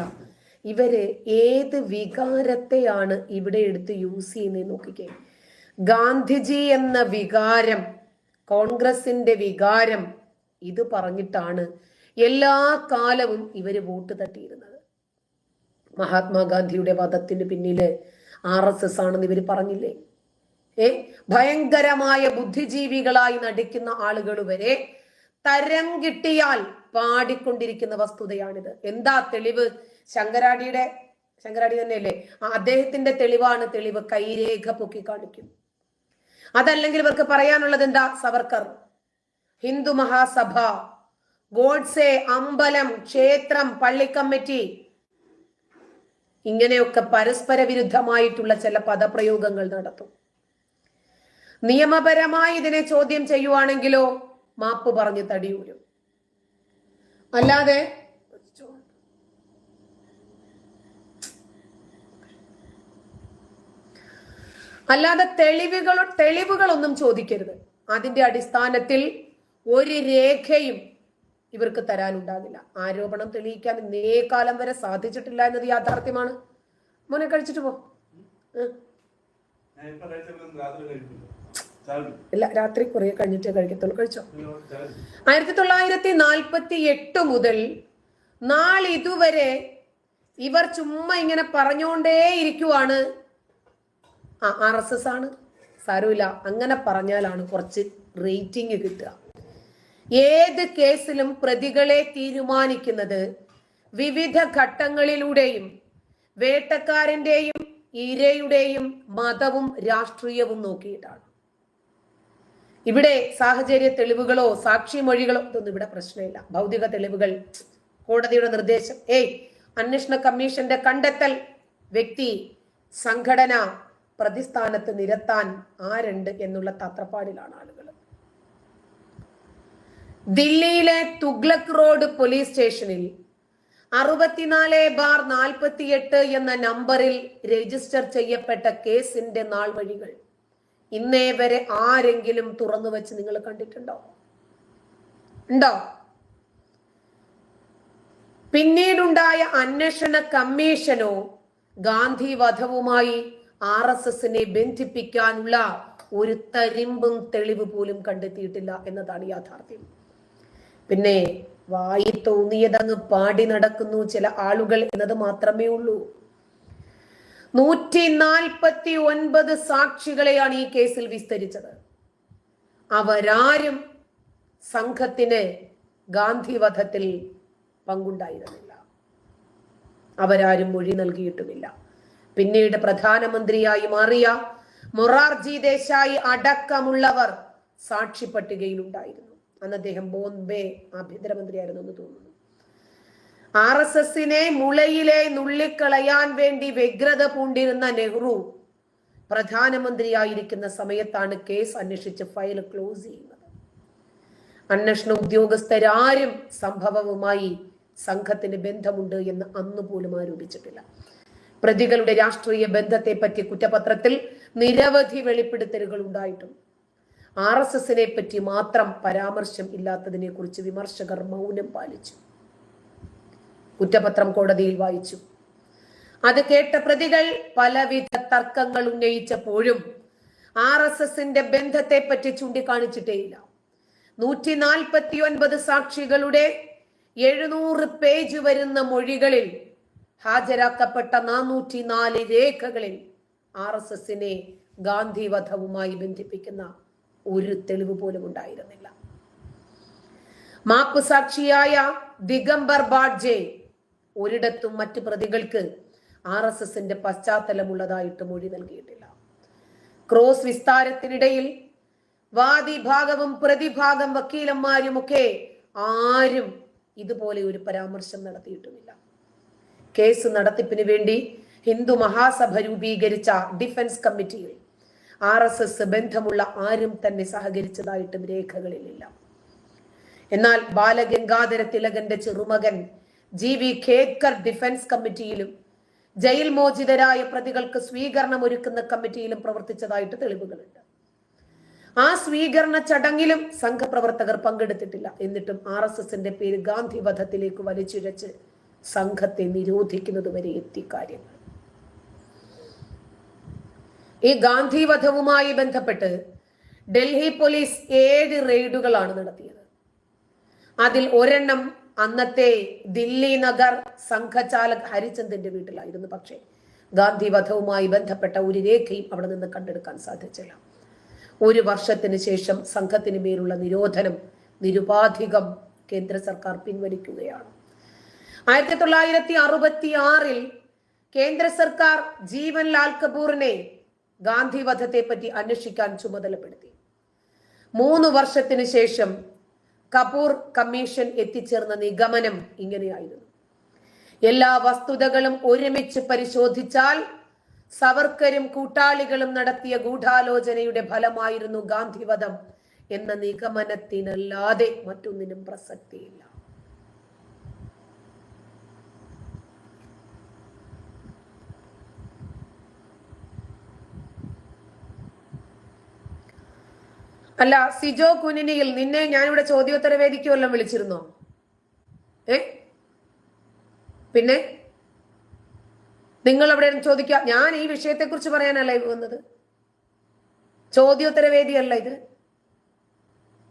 A: ഇവര് ഏത് വികാരത്തെയാണ് ഇവിടെ എടുത്ത് യൂസ് ചെയ്യുന്നത് നോക്കിക്കേ. ഗാന്ധിജി എന്ന വികാരം, കോൺഗ്രസിന്റെ വികാരം, ഇത് പറഞ്ഞിട്ടാണ് എല്ലാ കാലവും ഇവര് വോട്ട് തട്ടിയിരുന്നത്. മഹാത്മാഗാന്ധിയുടെ വധത്തിന് പിന്നില് RSS ആണെന്ന് ഇവര് പറഞ്ഞില്ലേ? ഭയങ്കരമായ ബുദ്ധിജീവികളായി നടിക്കുന്ന ആളുകൾ വരെ തരം കിട്ടിയാൽ പാടിക്കൊണ്ടിരിക്കുന്ന വസ്തുതയാണിത്. എന്താ തെളിവ്? ശങ്കരാടി തന്നെയല്ലേ? അദ്ദേഹത്തിന്റെ തെളിവാണ് തെളിവ്. കൈരേഖ പൊക്കി കാണിക്കും. അതല്ലെങ്കിൽ ഇവർക്ക് പറയാനുള്ളത് എന്താ? സവർക്കർ, ഹിന്ദു മഹാസഭ, ഗോഡ്സെ, അമ്പലം, ക്ഷേത്രം, പള്ളി കമ്മിറ്റി, ഇങ്ങനെയൊക്കെ പരസ്പര വിരുദ്ധമായിട്ടുള്ള ചില പദപ്രയോഗങ്ങൾ നടത്തും. നിയമപരമായി ഇതിനെ ചോദ്യം ചെയ്യുവാണെങ്കിലോ മാപ്പ് പറഞ്ഞ് തടിയൂരും. അല്ലാതെ തെളിവുകളൊന്നും ചോദിക്കരുത്. അതിന്റെ അടിസ്ഥാനത്തിൽ ഒരു രേഖയും ഇവർക്ക് തരാനുണ്ടാകില്ല. ആരോപണം തെളിയിക്കാൻ ഇന്നേ കാലം വരെ സാധിച്ചിട്ടില്ല എന്നത് യാഥാർത്ഥ്യമാണ്. മോനെ കഴിച്ചിട്ട് പോ. ഇല്ല, രാത്രി കുറെ കഴിഞ്ഞിട്ടേ കഴിക്കത്തുള്ളൂ. കഴിച്ചോ. 1948 മുതൽ നാളിതുവരെ ഇവർ ചുമ്മാ ഇങ്ങനെ പറഞ്ഞുകൊണ്ടേ ഇരിക്കുവാണ്. RSS ആണ്, സാരമില്ല, അങ്ങനെ പറഞ്ഞാലാണ് കുറച്ച് റേറ്റിംഗ് കിട്ടുക. ഏത് കേസിലും പ്രതികളെ തീരുമാനിക്കുന്നത് വിവിധ ഘട്ടങ്ങളിലൂടെയും വേട്ടക്കാരന്റെയും ഇരയുടെയും മതവും രാഷ്ട്രീയവും നോക്കിയിട്ടാണ്. ഇവിടെ സാഹചര്യ തെളിവുകളോ സാക്ഷിമൊഴികളോ ഇതൊന്നും ഇവിടെ പ്രശ്നമില്ല. ഭൗതിക തെളിവുകൾ, കോടതിയുടെ നിർദ്ദേശം, അന്വേഷണ കമ്മീഷന്റെ കണ്ടെത്തൽ, വ്യക്തി, സംഘടന, പ്രതിസ്ഥാനത്ത് നിരത്താൻ ആരുണ്ട് എന്നുള്ള തത്രപ്പാടിലാണ് ആളുകൾ. ദില്ലിയിലെ തുഗ്ലക് റോഡ് പോലീസ് സ്റ്റേഷനിൽ 64/48 എന്ന നമ്പറിൽ രജിസ്റ്റർ ചെയ്യപ്പെട്ട കേസിന്റെ നാൾ വഴികൾ ഇന്നേ വരെ ആരെങ്കിലും തുറന്നു വെച്ച് നിങ്ങൾ കണ്ടിട്ടുണ്ടോ? ഉണ്ടോ? പിന്നീടുണ്ടായ അന്വേഷണ കമ്മീഷനോ ഗാന്ധി വധവുമായി RSSനെ ബന്ധിപ്പിക്കാനുള്ള ഒരു തരിമ്പും തെളിവ് പോലും കണ്ടെത്തിയിട്ടില്ല എന്നതാണ് യാഥാർത്ഥ്യം. പിന്നെ വായി തോന്നിയതങ്ങ് പാടി നടക്കുന്നു ചില ആളുകൾ എന്നത് മാത്രമേ ഉള്ളൂ. 149 സാക്ഷികളെയാണ് ഈ കേസിൽ വിസ്തരിച്ചത്. അവരാരും സംഘത്തിന് ഗാന്ധി വധത്തിൽ പങ്കുണ്ടായിരുന്നില്ല. അവരാരും മൊഴി നൽകിയിട്ടുമില്ല. പിന്നീട് പ്രധാനമന്ത്രിയായി മാറിയ മൊറാർജി ദേശായി അടക്കമുള്ളവർ സാക്ഷി പട്ടികയിൽ ഉണ്ടായിരുന്നു. അന്ന് അദ്ദേഹം ബോംബെ ആഭ്യന്തരമന്ത്രിയായിരുന്നു എന്ന് തോന്നുന്നു. RSSനെ മുളയിലെ നുള്ളിക്കളയാൻ വേണ്ടി വ്യഗ്രത പൂണ്ടിരുന്ന നെഹ്റു പ്രധാനമന്ത്രിയായിരിക്കുന്ന സമയത്താണ് കേസ് അന്വേഷിച്ച് ഫയൽ ക്ലോസ് ചെയ്യുന്നത്. അന്വേഷണ ഉദ്യോഗസ്ഥരാരും സംഭവവുമായി സംഘത്തിന് ബന്ധമുണ്ട് എന്ന് അന്നുപോലും ആരോപിച്ചിട്ടില്ല. പ്രതികളുടെ രാഷ്ട്രീയ ബന്ധത്തെ പറ്റി കുറ്റപത്രത്തിൽ നിരവധി വെളിപ്പെടുത്തലുകൾ ഉണ്ടായിട്ടും RSSനെ പറ്റി മാത്രം പരാമർശം ഇല്ലാത്തതിനെ കുറിച്ച് വിമർശകർ മൗനം പാലിച്ചു. കുറ്റപത്രം കോടതിയിൽ വായിച്ചു. അത് കേട്ട പ്രതികൾ പലവിധ തർക്കങ്ങൾ ഉന്നയിച്ചപ്പോഴും RSSന്റെ ബന്ധത്തെ പറ്റി ചൂണ്ടിക്കാണിച്ചിട്ടേയില്ല. 149 സാക്ഷികളുടെ 700 പേജ് വരുന്ന മൊഴികളിൽ ഹാജരാക്കപ്പെട്ട 404 രേഖകളിൽ RSSനെ ഗാന്ധി വധവുമായി ബന്ധിപ്പിക്കുന്ന ഒരു തെളിവ് പോലും ഉണ്ടായിരുന്നില്ല. മാപ്പ് സാക്ഷിയായ ദിഗംബർ ബാഡ്ജെ ഒരിടത്തും മറ്റു പ്രതികൾക്ക് RSSന്റെ പശ്ചാത്തലമുള്ളതായിട്ട് മൊഴി നൽകിയിട്ടില്ല. ക്രോസ് വിസ്താരത്തിനിടയിൽ വാദിഭാഗവും പ്രതിഭാഗം വക്കീലന്മാരുമൊക്കെ ആരും ഇതുപോലെ ഒരു പരാമർശം നടത്തിയിട്ടുമില്ല. കേസ് നടത്തിപ്പിന് വേണ്ടി ഹിന്ദു മഹാസഭ രൂപീകരിച്ച ഡിഫൻസ് കമ്മിറ്റിയിൽ RSS ബന്ധമുള്ള ആരും തന്നെ സഹകരിച്ചതായിട്ടും രേഖകളിലില്ല. എന്നാൽ Balagangadhara തിലകന്റെ ചെറുമകൻ GV Khedkar defence കമ്മിറ്റിയിലും jail മോചിതരായ പ്രതികൾക്ക് സ്വീകരണം ഒരുക്കുന്ന കമ്മിറ്റിയിലും പ്രവർത്തിച്ചതായിട്ട് തെളിവുകളുണ്ട്. ആ സ്വീകരണ ചടങ്ങിലും സംഘപ്രവർത്തകർ പങ്കെടുത്തിട്ടില്ല. എന്നിട്ടും RSSന്റെ പേര് ഗാന്ധി വധത്തിലേക്ക് വലിച്ചിഴച്ച് സംഘത്തെ നിരോധിക്കുന്നതുവരെ എത്തി കാര്യങ്ങൾ. ഈ ഗാന്ധി വധവുമായി ബന്ധപ്പെട്ട് ഡൽഹി പോലീസ് 7 റെയ്ഡുകളാണ് നടത്തിയത്. അതിൽ ഒരെണ്ണം അന്നത്തെ ദില്ലി നഗർ സംഘചാലക് ഹരിചന്ദിന്റെ വീട്ടിലായിരുന്നു. പക്ഷേ ഗാന്ധി വധവുമായി ബന്ധപ്പെട്ട ഒരു രേഖയും അവിടെ നിന്ന് കണ്ടെടുക്കാൻ സാധിച്ചില്ല. 1 വർഷത്തിന് ശേഷം സംഘത്തിന് മേലുള്ള നിരോധനം നിരുപാധികം കേന്ദ്ര സർക്കാർ പിൻവലിക്കുകയാണ്. 1966 കേന്ദ്ര സർക്കാർ ജീവൻ ലാൽ കപൂറിനെ ഗാന്ധി വധത്തെ പറ്റി അന്വേഷിക്കാൻ ചുമതലപ്പെടുത്തി. 3 വർഷത്തിന് ശേഷം കപൂർ കമ്മീഷൻ എത്തിച്ചേർന്ന നിഗമനം ഇങ്ങനെയായിരുന്നു: എല്ലാ വസ്തുതകളും ഒരുമിച്ച് പരിശോധിച്ചാൽ സവർക്കരും കൂട്ടാളികളും നടത്തിയ ഗൂഢാലോചനയുടെ ഫലമായിരുന്നു ഗാന്ധിവധം എന്ന നിഗമനത്തിനല്ലാതെ മറ്റൊന്നിനും പ്രസക്തിയില്ല. അല്ല, സിജോ കുനിനിയിൽ നിന്നെ ഞാനിവിടെ ചോദ്യോത്തര വേദിക്ക് വല്ലതും വിളിച്ചിരുന്നോ? പിന്നെ നിങ്ങൾ അവിടെ ചോദിക്കുക. ഞാൻ ഈ വിഷയത്തെ കുറിച്ച് പറയാനല്ല ലൈവ് വന്നത്. ചോദ്യോത്തര വേദിയല്ല ഇത്.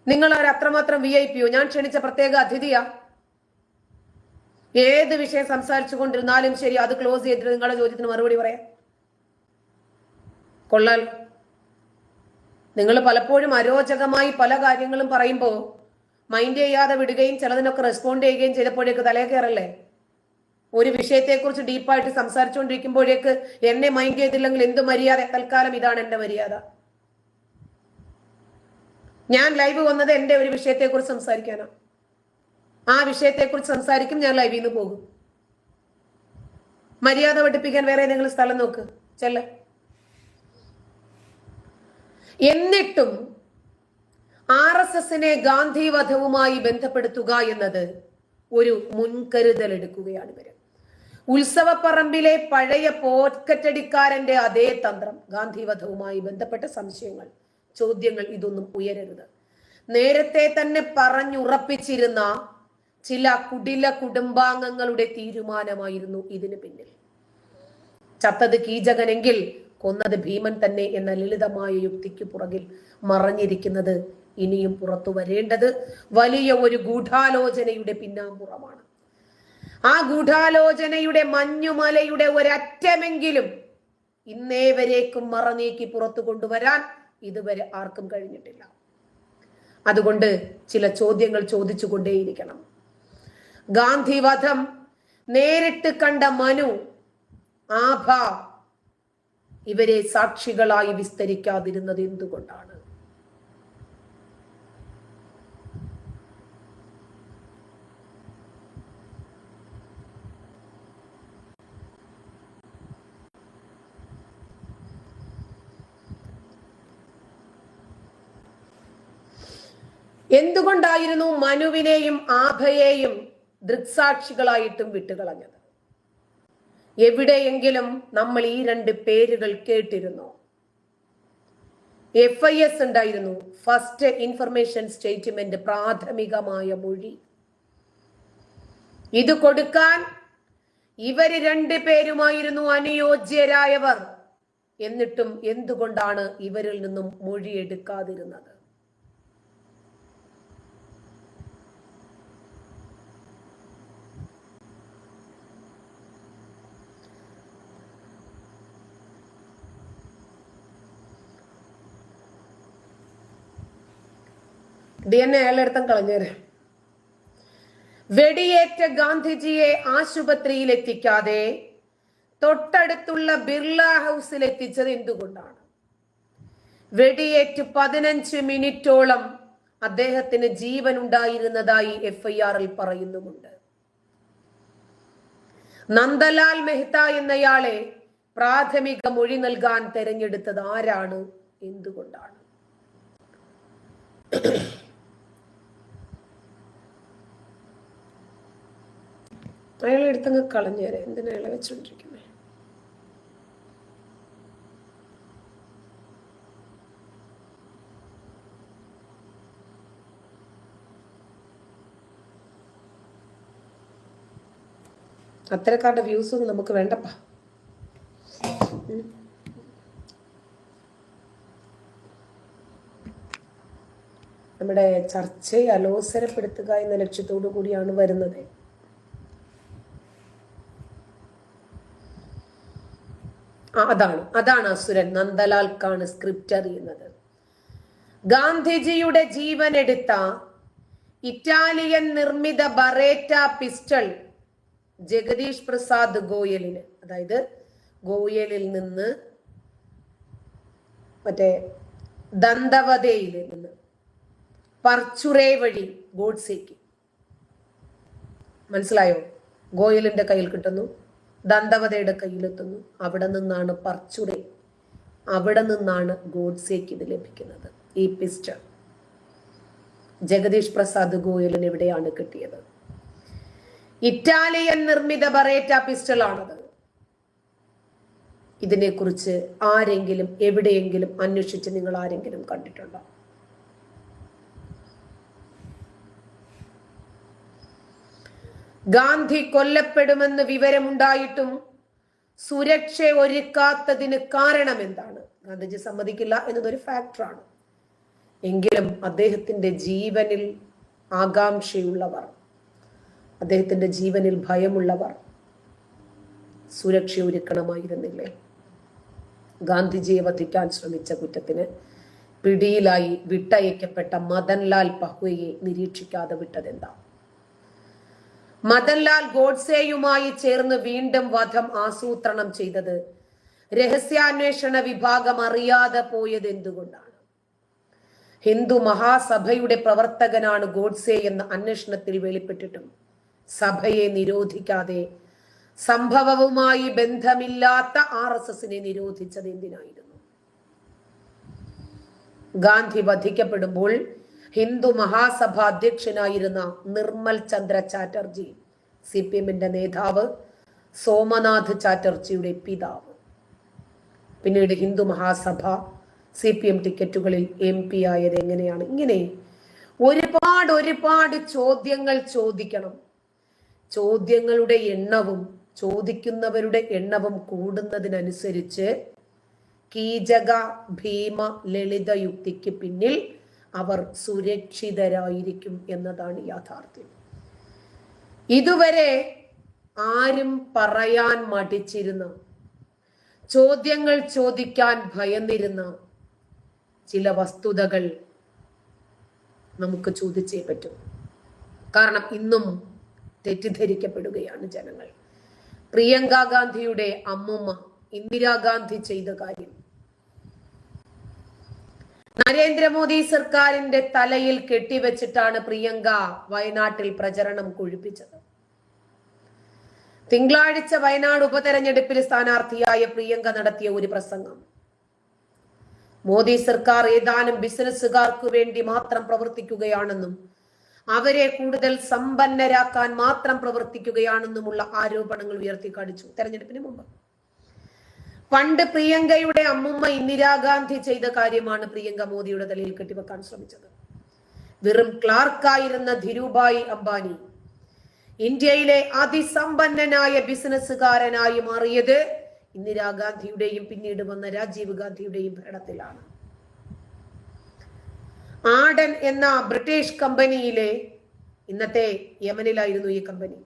A: നിങ്ങൾ അത്രമാത്രം VIP യോ? ഞാൻ ക്ഷണിച്ച പ്രത്യേക അതിഥിയാ. ഏത് വിഷയം സംസാരിച്ചു കൊണ്ടിരുന്നാലും ശരി, അത് ക്ലോസ് ചെയ്തിട്ട് നിങ്ങളുടെ ചോദ്യത്തിന് മറുപടി പറയാം. കൊള്ളാലോ. നിങ്ങൾ പലപ്പോഴും അരോചകമായി പല കാര്യങ്ങളും പറയുമ്പോൾ മൈൻഡ് ചെയ്യാതെ വിടുകയും ചിലതിനൊക്കെ റെസ്പോണ്ട് ചെയ്യുകയും ചെയ്തപ്പോഴേക്ക് തലേ കയറല്ലേ. ഒരു വിഷയത്തെക്കുറിച്ച് ഡീപ്പായിട്ട് സംസാരിച്ചുകൊണ്ടിരിക്കുമ്പോഴേക്ക് എന്നെ മൈൻഡ് ചെയ്തില്ലെങ്കിൽ എന്ത് മര്യാദ? തൽക്കാലം ഇതാണ് എന്റെ മര്യാദ. ഞാൻ ലൈവ് വന്നത് എന്റെ ഒരു വിഷയത്തെക്കുറിച്ച് സംസാരിക്കാനാണ്. ആ വിഷയത്തെക്കുറിച്ച് സംസാരിക്കും, ഞാൻ ലൈവിൽ നിന്ന് പോകും. മര്യാദ പഠിപ്പിക്കാൻ വേറെ ഏതെങ്കിലും സ്ഥലം നോക്ക്, ചെല്ല. എന്നിട്ടും RSSനെ ഗാന്ധി വധവുമായി ബന്ധപ്പെടുത്തുക എന്നത് ഒരു മുൻകരുതൽ എടുക്കുകയാണ് ഇവര്. ഉത്സവപ്പറമ്പിലെ പഴയ പോക്കറ്റടിക്കാരന്റെ അതേ തന്ത്രം. ഗാന്ധി വധവുമായി ബന്ധപ്പെട്ട സംശയങ്ങൾ, ചോദ്യങ്ങൾ, ഇതൊന്നും ഉയരരുത്. നേരത്തെ തന്നെ പറഞ്ഞുറപ്പിച്ചിരുന്ന ചില കുടില കുടുംബാംഗങ്ങളുടെ തീരുമാനമായിരുന്നു ഇതിന് പിന്നിൽ. ചത്തത് കീചകനെങ്കിൽ കൊന്നത് ഭീമൻ തന്നെ എന്ന ലളിതമായ യുക്തിക്ക് പുറകിൽ മറഞ്ഞിരിക്കുന്നത് ഇനിയും പുറത്തു വരേണ്ടത് വലിയ ഒരു ഗൂഢാലോചനയുടെ പിന്നാമ്പുറമാണ്. ആ ഗൂഢാലോചനയുടെ മഞ്ഞുമലയുടെ ഒരറ്റമെങ്കിലും ഇന്നേ വരേക്കും മറനീക്കി പുറത്തു കൊണ്ടുവരാൻ ഇതുവരെ ആർക്കും കഴിഞ്ഞിട്ടില്ല. അതുകൊണ്ട് ചില ചോദ്യങ്ങൾ ചോദിച്ചു കൊണ്ടേയിരിക്കണം. ഗാന്ധി വധം നേരിട്ട് കണ്ട മനു, ആഭ ഇവരെ സാക്ഷികളായി വിസ്തരിക്കാതിരുന്നത് എന്തുകൊണ്ടാണ്? എന്തുകൊണ്ടായിരുന്നു മനുവിനെയും ആഭയെയും ദൃക്സാക്ഷികളായിട്ടും വിട്ടുകളഞ്ഞത്? എവിടെയെങ്കിലും നമ്മൾ ഈ 2 പേരുകൾ കേട്ടിരുന്നോ? FIS ഉണ്ടായിരുന്നു, ഫസ്റ്റ് ഇൻഫർമേഷൻ സ്റ്റേറ്റ്മെന്റ്, പ്രാഥമികമായ മൊഴി. ഇത് കൊടുക്കാൻ ഇവര് 2 പേരുമായിരുന്നു അനുയോജ്യരായവർ. എന്നിട്ടും എന്തുകൊണ്ടാണ് ഇവരിൽ നിന്നും മൊഴി എടുക്കാതിരുന്നത്? DNA അയാളെടുത്തും കളഞ്ഞേരെ. വെടിയേറ്റ ഗാന്ധിജിയെ ആശുപത്രിയിൽ എത്തിക്കാതെ തൊട്ടടുത്തുള്ള ബിർള ഹൗസിൽ എത്തിച്ചത് എന്തുകൊണ്ടാണ്? വെടിയേറ്റ് 15 മിനിറ്റോളം അദ്ദേഹത്തിന് ജീവൻ ഉണ്ടായിരുന്നതായി FIR-ൽ പറയുന്നുമുണ്ട്. നന്ദലാൽ മെഹ്ത എന്നയാളെ പ്രാഥമിക മൊഴി നൽകാൻ തെരഞ്ഞെടുത്തത് ആരാണ്? എന്തുകൊണ്ടാണ്? അയാളെ എടുത്തങ്ങ് കളഞ്ഞേരെ. എന്തിനാ അയാളെ വെച്ചോണ്ടിരിക്കുന്നത്? അത്തരക്കാരുടെ വ്യൂസ് ഒന്നും നമുക്ക് വേണ്ടപ്പാ. നമ്മുടെ ചർച്ചയെ അലോസരപ്പെടുത്തുക എന്ന ലക്ഷ്യത്തോടു കൂടിയാണ് വരുന്നത്. അതാണ് അസുരൻ. നന്ദലാൽക്കാണ് സ്ക്രിപ്റ്റ് അറിയുന്നത്. ഗാന്ധിജിയുടെ ജീവൻ എടുത്ത ഇറ്റാലിയൻ നിർമ്മിത ബറേറ്റ പിസ്റ്റൾ ജഗദീഷ് പ്രസാദ് ഗോയലിന്, അതായത് ഗോയലിൽ നിന്ന് മറ്റേ ദന്തവതയിൽ നിന്ന് പർച്ചുറേ വഴി ഗോഡ്സേക്ക്. മനസ്സിലായോ? ഗോയലിന്റെ കയ്യിൽ കിട്ടുന്നു, ദന്തവതയുടെ കയ്യിലെത്തുന്നു, അവിടെ നിന്നാണ് പർച്ചുറേ, അവിടെ നിന്നാണ് ഗോഡ്സേക്ക് ഇത് ലഭിക്കുന്നത്. ഈ പിസ്റ്റൾ ജഗദീഷ് പ്രസാദ് ഗോയലിന് എവിടെയാണ് കിട്ടിയത്? ഇറ്റാലിയൻ നിർമ്മിത ബറേറ്റ പിസ്റ്റൾ ആണത്. ഇതിനെക്കുറിച്ച് ആരെങ്കിലും എവിടെയെങ്കിലും അന്വേഷിച്ച് നിങ്ങൾ ആരെങ്കിലും കണ്ടിട്ടുണ്ടോ? ഗാന്ധി കൊല്ലപ്പെടുമെന്ന് വിവരമുണ്ടായിട്ടും സുരക്ഷ ഒരുക്കാത്തതിന് കാരണം എന്താണ്? ഗാന്ധിജി സമ്മതിക്കില്ല എന്നതൊരു ഫാക്ടറാണ്. എങ്കിലും അദ്ദേഹത്തിന്റെ ജീവനിൽ ആകാംക്ഷയുള്ളവർ, അദ്ദേഹത്തിന്റെ ജീവനിൽ ഭയമുള്ളവർ സുരക്ഷ ഒരുക്കണമായിരുന്നില്ലേ? ഗാന്ധിജിയെ വധിക്കാൻ ശ്രമിച്ച കുറ്റത്തിന് പിടിയിലായി വിട്ടയക്കപ്പെട്ട മദൻലാൽ പഹ്വയെ നിരീക്ഷിക്കാതെ വിട്ടതെന്താ? മദൻലാൽ ഗോഡ്സെയുമായി ചേർന്ന് വീണ്ടും വധം ആസൂത്രണം ചെയ്തത് രഹസ്യാന്വേഷണ വിഭാഗം അറിയാതെ പോയത് എന്തുകൊണ്ടാണ്? ഹിന്ദു മഹാസഭയുടെ പ്രവർത്തകനാണ് ഗോഡ്സെ എന്ന അന്വേഷണത്തിൽ വെളിപ്പെട്ടിട്ടും സഭയെ നിരോധിക്കാതെ സംഭവവുമായി ബന്ധമില്ലാത്ത RSSനെ നിരോധിച്ചത് എന്തിനായിരുന്നു? ഗാന്ധി വധിക്കപ്പെടുമ്പോൾ ഹിന്ദു മഹാസഭ അധ്യക്ഷനായിരുന്ന നിർമ്മൽ ചന്ദ്ര ചാറ്റർജി, CPMന്റെ നേതാവ്, സോമനാഥ് ചാറ്റർജിയുടെ പിതാവ്, പിന്നീട് ഹിന്ദു മഹാസഭ CPM ടിക്കറ്റുകളിൽ MP ആയത് എങ്ങനെയാണ്? ഇങ്ങനെ ഒരുപാട് ചോദ്യങ്ങൾ ചോദിക്കണം. ചോദ്യങ്ങളുടെ എണ്ണവും ചോദിക്കുന്നവരുടെ എണ്ണവും കൂടുന്നതിനനുസരിച്ച് കീചക ഭീമ ലളിത യുക്തിക്ക് പിന്നിൽ അവർ സുരക്ഷിതരായിരിക്കും എന്നതാണ് യാഥാർത്ഥ്യം. ഇതുവരെ ആരും പറയാൻ മടിച്ചിരുന്ന, ചോദ്യങ്ങൾ ചോദിക്കാൻ ഭയന്നിരുന്ന ചില വസ്തുതകൾ നമുക്ക് ചോദിച്ചേ പറ്റും. കാരണം ഇന്നും തെറ്റിദ്ധരിക്കപ്പെടുകയാണ് ജനങ്ങൾ. പ്രിയങ്ക ഗാന്ധിയുടെ അമ്മുമ്മ ഇന്ദിരാഗാന്ധി ചെയ്ത കാര്യം നരേന്ദ്രമോദി സർക്കാരിന്റെ തലയിൽ കെട്ടിവെച്ചിട്ടാണ് പ്രിയങ്ക വയനാട്ടിൽ പ്രചരണം കൊഴുപ്പിച്ചത്. തിങ്കളാഴ്ച വയനാട് ഉപതെരഞ്ഞെടുപ്പിൽ സ്ഥാനാർത്ഥിയായ പ്രിയങ്ക നടത്തിയ ഒരു പ്രസംഗം മോദി സർക്കാർ ഏതാനും ബിസിനസ്സുകാർക്ക് വേണ്ടി മാത്രം പ്രവർത്തിക്കുകയാണെന്നും അവരെ കൂടുതൽ സമ്പന്നരാക്കാൻ മാത്രം പ്രവർത്തിക്കുകയാണെന്നുമുള്ള ആരോപണങ്ങൾ ഉയർത്തിക്കാണിച്ചു തെരഞ്ഞെടുപ്പിന് മുമ്പ്. പണ്ട് പ്രിയങ്കയുടെ അമ്മുമ്മ ഇന്ദിരാഗാന്ധി ചെയ്ത കാര്യമാണ് പ്രിയങ്ക മോദിയുടെ തലയിൽ കെട്ടിവെക്കാൻ ശ്രമിച്ചത്. വെറും ക്ലാർക്കായിരുന്ന ധീരുഭായ് അംബാനി ഇന്ത്യയിലെ അതിസമ്പന്നനായ ബിസിനസ്സുകാരനായി മാറിയത് ഇന്ദിരാഗാന്ധിയുടെയും പിന്നീട് വന്ന രാജീവ് ഗാന്ധിയുടെയും ഭരണത്തിലാണ്. ആഡൻ എന്ന ബ്രിട്ടീഷ് കമ്പനിയിലെ, ഇന്നത്തെ യമനിലായിരുന്നു ഈ കമ്പനി,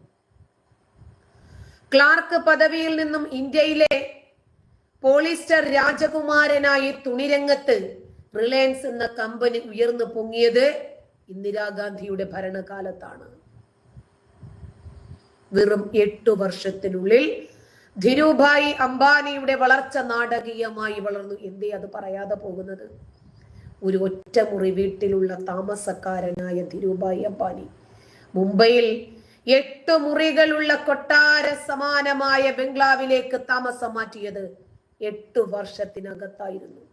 A: ക്ലാർക്ക് പദവിയിൽ നിന്നും ഇന്ത്യയിലെ പോളിസ്റ്റർ രാജകുമാരനായി തുണിരംഗത്ത് റിലയൻസ് എന്ന കമ്പനി ഉയർന്നു പൊങ്ങിയത് ഇന്ദിരാഗാന്ധിയുടെ ഭരണകാലത്താണ്. വെറും 8 വർഷത്തിനുള്ളിൽ ധീരുഭായ് അംബാനിയുടെ വളർച്ച നാടകീയമായി വളർന്നു. എന്തേ അത് പറയാതെ പോകുന്നത്? ഒരു ഒറ്റമുറി വീട്ടിലുള്ള താമസക്കാരനായ ധീരുഭായ് അംബാനി മുംബൈയിൽ 8 മുറികളുള്ള കൊട്ടാര സമാനമായ ബംഗ്ലാവിലേക്ക് താമസം മാറ്റിയത് 8 വർഷത്തിനകത്തായിരുന്നു.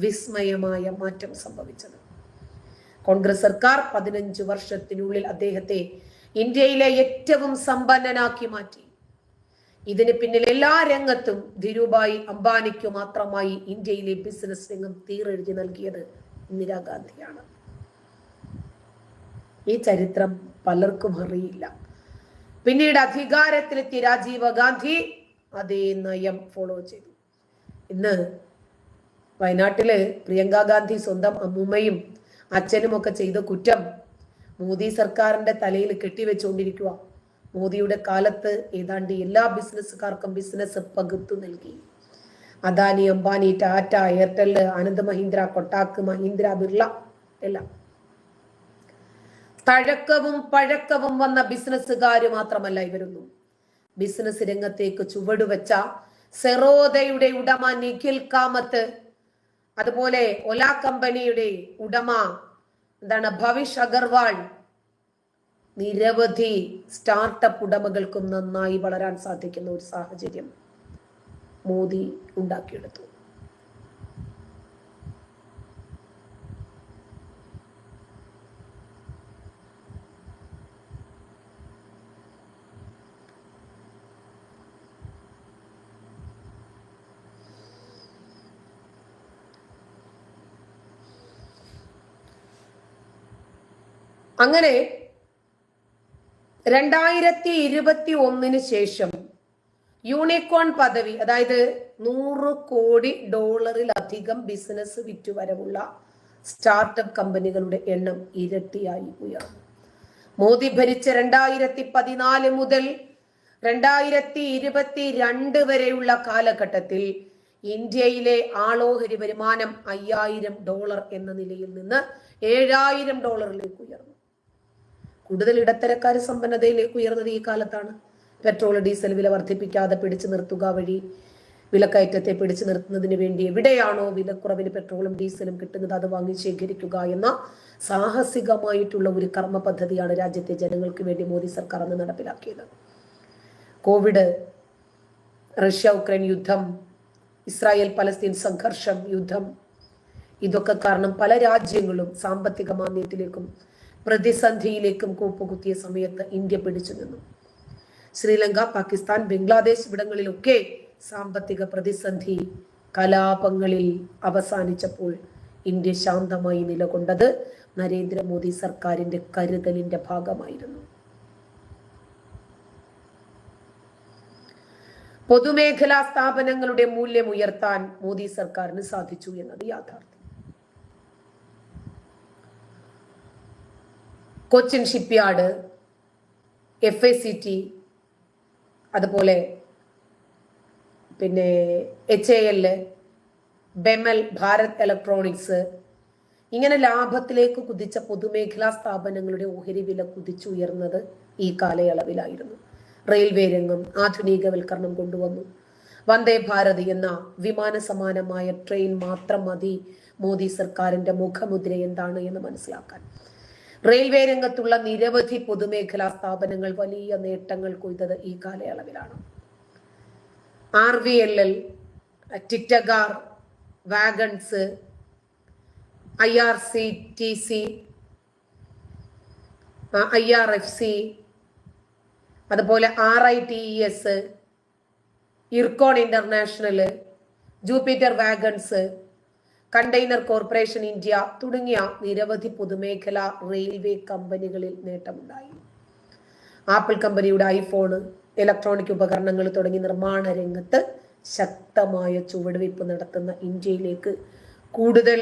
A: വിസ്മയമായ മാറ്റം സംഭവിച്ചത്. കോൺഗ്രസ് സർക്കാർ 15 വർഷത്തിനുള്ളിൽ അദ്ദേഹത്തെ ഇന്ത്യയിലെ ഏറ്റവും സമ്പന്നനാക്കി മാറ്റി. ഇതിന് പിന്നിൽ എല്ലാ രംഗത്തും ധീരുഭായ് അംബാനിക്ക് മാത്രമായി ഇന്ത്യയിലെ ബിസിനസ് രംഗം തീരെഴുതി നൽകിയത് ഇന്ദിരാഗാന്ധിയാണ്. ഈ ചരിത്രം പലർക്കും അറിയില്ല. പിന്നീട് അധികാരത്തിലെത്തിയ രാജീവ് ഗാന്ധി അതേ നയം ഫോളോ ചെയ്തു. ഇന്ന് വയനാട്ടില് പ്രിയങ്ക ഗാന്ധി സ്വന്തം അമ്മൂമ്മയും അച്ഛനും ഒക്കെ ചെയ്ത കുറ്റം മോദി സർക്കാരിന്റെ തലയിൽ കെട്ടിവെച്ചുകൊണ്ടിരിക്കുക. മോദിയുടെ കാലത്ത് ഏതാണ്ട് എല്ലാ ബിസിനസ്സുകാർക്കും ബിസിനസ് പകുത്തു നൽകി. അദാനി, അംബാനി, ടാറ്റ, എയർടെൽ, ആനന്ദ് മഹീന്ദ്ര, കൊട്ടാക്ക് മഹീന്ദ്ര, ബിർള എല്ലാം തഴക്കവും പഴക്കവും വന്ന ബിസിനസ്സുകാര് മാത്രമല്ല ഇവരൊന്നും. ബിസിനസ് രംഗത്തേക്ക് ചുവടുവെച്ച സെറോദയുടെ ഉടമ നിഖിൽ കാമത്ത്, അതുപോലെ ഒല കമ്പനിയുടെ ഉടമ ഭവിഷ് അഗർവാൾ, നിരവധി സ്റ്റാർട്ടപ്പ് ഉടമകൾക്കും നന്നായി വളരാൻ സാധിക്കുന്ന ഒരു സാഹചര്യം മോദി ഉണ്ടാക്കിയെടുത്തു. അങ്ങനെ 2021 ശേഷം യൂണിക്കോൺ പദവി, അതായത് $100 കോടി ബിസിനസ് വിറ്റുവരവുള്ള സ്റ്റാർട്ടപ്പ് കമ്പനികളുടെ എണ്ണം ഇരട്ടിയായി ഉയർന്നു. മോദി ഭരിച്ച 2014 മുതൽ 2022 വരെയുള്ള കാലഘട്ടത്തിൽ ഇന്ത്യയിലെ ആളോഹരി വരുമാനം $5000 എന്ന നിലയിൽ നിന്ന് $7000 ഉയർന്നു. കൂടുതൽ ഇടത്തരക്കാർ സമ്പന്നതയിലേക്ക് ഉയർന്നത് ഈ കാലത്താണ്. പെട്രോൾ ഡീസൽ വില വർദ്ധിപ്പിക്കാതെ പിടിച്ചു നിർത്തുക വഴി വിലക്കയറ്റത്തെ പിടിച്ചു നിർത്തുന്നതിന് വേണ്ടി എവിടെയാണോ വിലക്കുറവിന് പെട്രോളും ഡീസലും കിട്ടുന്നത് അത് വാങ്ങി ശേഖരിക്കുക എന്ന സാഹസികമായിട്ടുള്ള ഒരു കർമ്മ പദ്ധതിയാണ് രാജ്യത്തെ ജനങ്ങൾക്ക് വേണ്ടി മോദി സർക്കാർ അന്ന് നടപ്പിലാക്കിയത്. കോവിഡ്, റഷ്യ ഉക്രൈൻ യുദ്ധം, ഇസ്രായേൽ പലസ്തീൻ സംഘർഷം, യുദ്ധം, ഇതൊക്കെ കാരണം പല രാജ്യങ്ങളും സാമ്പത്തിക മാന്ദ്യത്തിലേക്കും പ്രതിസന്ധിയിലേക്കും കൂപ്പുകുത്തിയ സമയത്ത് ഇന്ത്യ പിടിച്ചു നിന്നു. ശ്രീലങ്ക, പാകിസ്ഥാൻ, ബംഗ്ലാദേശ് ഇവിടങ്ങളിലൊക്കെ സാമ്പത്തിക പ്രതിസന്ധി കലാപങ്ങളിൽ അവസാനിച്ചപ്പോൾ ഇന്ത്യ ശാന്തമായി നിലകൊണ്ടത് നരേന്ദ്രമോദി സർക്കാരിന്റെ കരുതലിന്റെ ഭാഗമായിരുന്നു. പൊതുമേഖലാ സ്ഥാപനങ്ങളുടെ മൂല്യം ഉയർത്താൻ മോദി സർക്കാരിന് സാധിച്ചു എന്നത് യാഥാർത്ഥ്യം. കൊച്ചിൻ ഷിപ്പ്യാർഡ്, FACT, അതുപോലെ HAL, ബെമൽ, ഭാരത് ഇലക്ട്രോണിക്സ്, ഇങ്ങനെ ലാഭത്തിലേക്ക് കുതിച്ച പൊതുമേഖലാ സ്ഥാപനങ്ങളുടെ ഓഹരി വില കുതിച്ചുയർന്നത് ഈ കാലയളവിലായിരുന്നു. റെയിൽവേ രംഗം ആധുനികവൽക്കരണം കൊണ്ടുവന്നു. വന്ദേ ഭാരത് എന്ന വിമാന സമാനമായ ട്രെയിൻ മാത്രം മതി മോദി സർക്കാരിന്റെ മുഖമുദ്ര എന്താണ് എന്ന് മനസ്സിലാക്കാൻ. റെയിൽവേ രംഗത്തുള്ള നിരവധി പൊതുമേഖലാ സ്ഥാപനങ്ങൾ വലിയ നേട്ടങ്ങൾ കൊയ്തത് ഈ കാലയളവിലാണ്. RVNL, Titagarh, wagons, IRCTC, IRFC, അതുപോലെ RITES, IRCON international, Jupiter wagons, container corporation India തുടങ്ങിയ നിരവധി പൊതുമേഖലാ റെയിൽവേ കമ്പനികളിൽ നേട്ടമുണ്ടായി. ആപ്പിൾ കമ്പനിയുടെ ഐഫോൺ, ഇലക്ട്രോണിക് ഉപകരണങ്ങൾ തുടങ്ങി നിർമ്മാണ രംഗത്ത് ശക്തമായ ചുവടുവയ്പ് നടത്തുന്ന ഇന്ത്യയിലേക്ക് കൂടുതൽ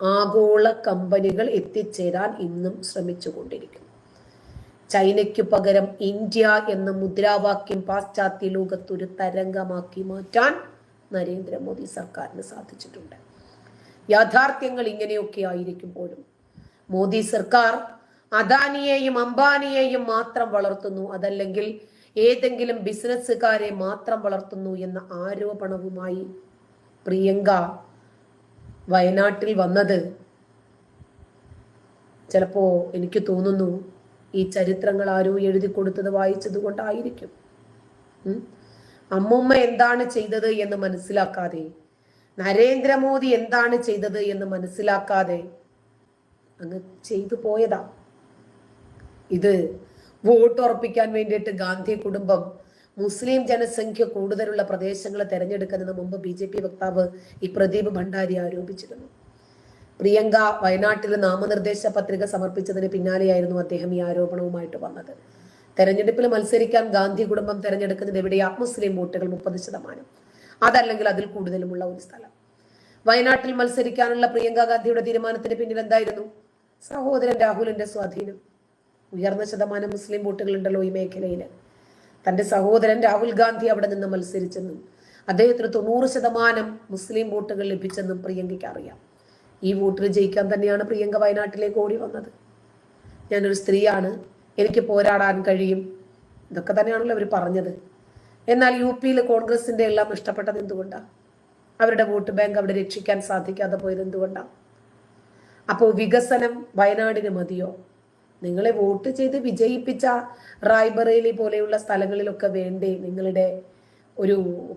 A: ആഗോള കമ്പനികൾ എത്തിച്ചേരാൻ ഇന്നും ശ്രമിച്ചുകൊണ്ടിരിക്കുന്നു. ചൈനയ്ക്കു പകരം ഇന്ത്യ എന്ന മുദ്രാവാക്യം പാശ്ചാത്യ ലോകത്തൊരു തരംഗമാക്കി മാറ്റാൻ നരേന്ദ്രമോദി സർക്കാരിന് സാധിച്ചിട്ടുണ്ട്. യാഥാർത്ഥ്യങ്ങൾ ഇങ്ങനെയൊക്കെ ആയിരിക്കുമ്പോഴും മോദി സർക്കാർ അദാനിയെയും അംബാനിയെയും മാത്രം വളർത്തുന്നു, അതല്ലെങ്കിൽ ഏതെങ്കിലും ബിസിനസ്സുകാരെ മാത്രം വളർത്തുന്നു എന്ന ആരോപണവുമായി പ്രിയങ്ക വയനാട്ടിൽ വന്നത് ചിലപ്പോ എനിക്ക് തോന്നുന്നു ഈ ചരിത്രങ്ങൾ ആരോ എഴുതി കൊടുത്തത് വായിച്ചത് കൊണ്ടായിരിക്കും. അമ്മുമ്മ എന്താണ് ചെയ്തത് എന്ന് മനസ്സിലാക്കാതെ, നരേന്ദ്രമോദി എന്താണ് ചെയ്തത് എന്ന് മനസ്സിലാക്കാതെ അങ്ങ് ചെയ്തു പോയതാ. ഇത് വോട്ട് ഉറപ്പിക്കാൻ വേണ്ടിയിട്ട് ഗാന്ധി കുടുംബം മുസ്ലിം ജനസംഖ്യ കൂടുതലുള്ള പ്രദേശങ്ങളെ തെരഞ്ഞെടുക്കുന്നതിന് മുമ്പ് BJP വക്താവ് ഈ പ്രദീപ് ഭണ്ഡാരി ആരോപിച്ചിരുന്നു. പ്രിയങ്ക വയനാട്ടിൽ നാമനിർദ്ദേശ പത്രിക സമർപ്പിച്ചതിന് പിന്നാലെയായിരുന്നു അദ്ദേഹം ഈ ആരോപണവുമായിട്ട് വന്നത്. തെരഞ്ഞെടുപ്പിൽ മത്സരിക്കാൻ ഗാന്ധി കുടുംബം തെരഞ്ഞെടുക്കുന്നത് എവിടെയാ? മുസ്ലിം വോട്ടുകൾ 30%, അതല്ലെങ്കിൽ അതിൽ കൂടുതലുമുള്ള ഒരു സ്ഥലം. വയനാട്ടിൽ മത്സരിക്കാനുള്ള പ്രിയങ്ക ഗാന്ധിയുടെ തീരുമാനത്തിന് പിന്നിൽ എന്തായിരുന്നു? സഹോദരൻ രാഹുലിന്റെ സ്വാധീനം. ഉയർന്ന ശതമാനം മുസ്ലിം വോട്ടുകൾ ഉണ്ടല്ലോ ഈ മേഖലയിൽ. തന്റെ സഹോദരൻ രാഹുൽ ഗാന്ധി അവിടെ നിന്ന് മത്സരിച്ചെന്നും അദ്ദേഹത്തിന് 90% മുസ്ലിം വോട്ടുകൾ ലഭിച്ചെന്നും പ്രിയങ്കയ്ക്ക് അറിയാം. ഈ വോട്ടിൽ ജയിക്കാൻ തന്നെയാണ് പ്രിയങ്ക വയനാട്ടിലേക്ക് ഓടി വന്നത്. ഞാനൊരു സ്ത്രീയാണ്, എനിക്ക് പോരാടാൻ കഴിയും, ഇതൊക്കെ തന്നെയാണല്ലോ അവർ പറഞ്ഞത്. എന്നാൽ യു പിയിൽ കോൺഗ്രസിന്റെ എല്ലാം ഇഷ്ടപ്പെട്ടത് എന്തുകൊണ്ടാണ്? അവരുടെ വോട്ട് ബാങ്ക് അവിടെ രക്ഷിക്കാൻ സാധിക്കാതെ പോയത് എന്തുകൊണ്ടാണ്? അപ്പോൾ വികസനം വയനാടിന് മതിയോ? നിങ്ങളെ വോട്ട് ചെയ്ത് വിജയിപ്പിച്ച റായ്ബറേലി പോലെയുള്ള സ്ഥലങ്ങളിലൊക്കെ വേണ്ടേ നിങ്ങളുടെ ഒരു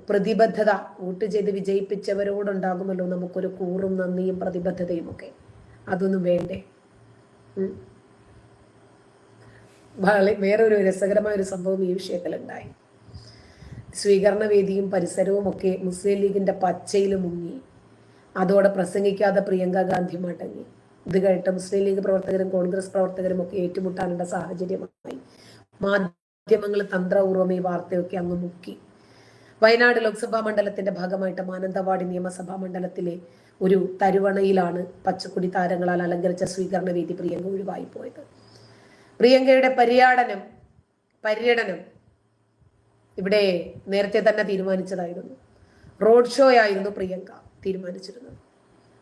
A: പ്രതിബദ്ധത? വോട്ട് ചെയ്ത് വിജയിപ്പിച്ചവരോടുണ്ടാകുമല്ലോ നമുക്കൊരു കൂറും നന്ദിയും പ്രതിബദ്ധതയും ഒക്കെ. അതൊന്നും വേണ്ടേ? വേറൊരു രസകരമായ ഒരു സംഭവം ഈ വിഷയത്തിലുണ്ടായി. സ്വീകരണ വേദിയും പരിസരവും ഒക്കെ മുസ്ലിം ലീഗിന്റെ പച്ചയിൽ മുങ്ങി. അതോടെ പ്രസംഗിക്കാതെ പ്രിയങ്ക ഗാന്ധി മടങ്ങി. ഇത് കേട്ട് മുസ്ലിം ലീഗ് പ്രവർത്തകരും കോൺഗ്രസ് പ്രവർത്തകരും ഒക്കെ ഏറ്റുമുട്ടാനുള്ള സാഹചര്യമായി. മാധ്യമങ്ങൾ തന്ത്രപൂർവ്വം ഈ വാർത്തയൊക്കെ അങ്ങ് മുക്കി. വയനാട് ലോക്സഭാ മണ്ഡലത്തിന്റെ ഭാഗമായിട്ട് മാനന്തവാടി നിയമസഭാ മണ്ഡലത്തിലെ ഒരു തരുവണയിലാണ് പച്ചക്കൊടി താരങ്ങളാൽ അലങ്കരിച്ച സ്വീകരണ വേദി പ്രിയങ്ക ഒഴിവായി പോയത്. പ്രിയങ്കയുടെ പര്യടനം ഇവിടെ നേരത്തെ തന്നെ തീരുമാനിച്ചതായിരുന്നു. റോഡ് ഷോ ആയിരുന്നു പ്രിയങ്ക തീരുമാനിച്ചിരുന്നത്.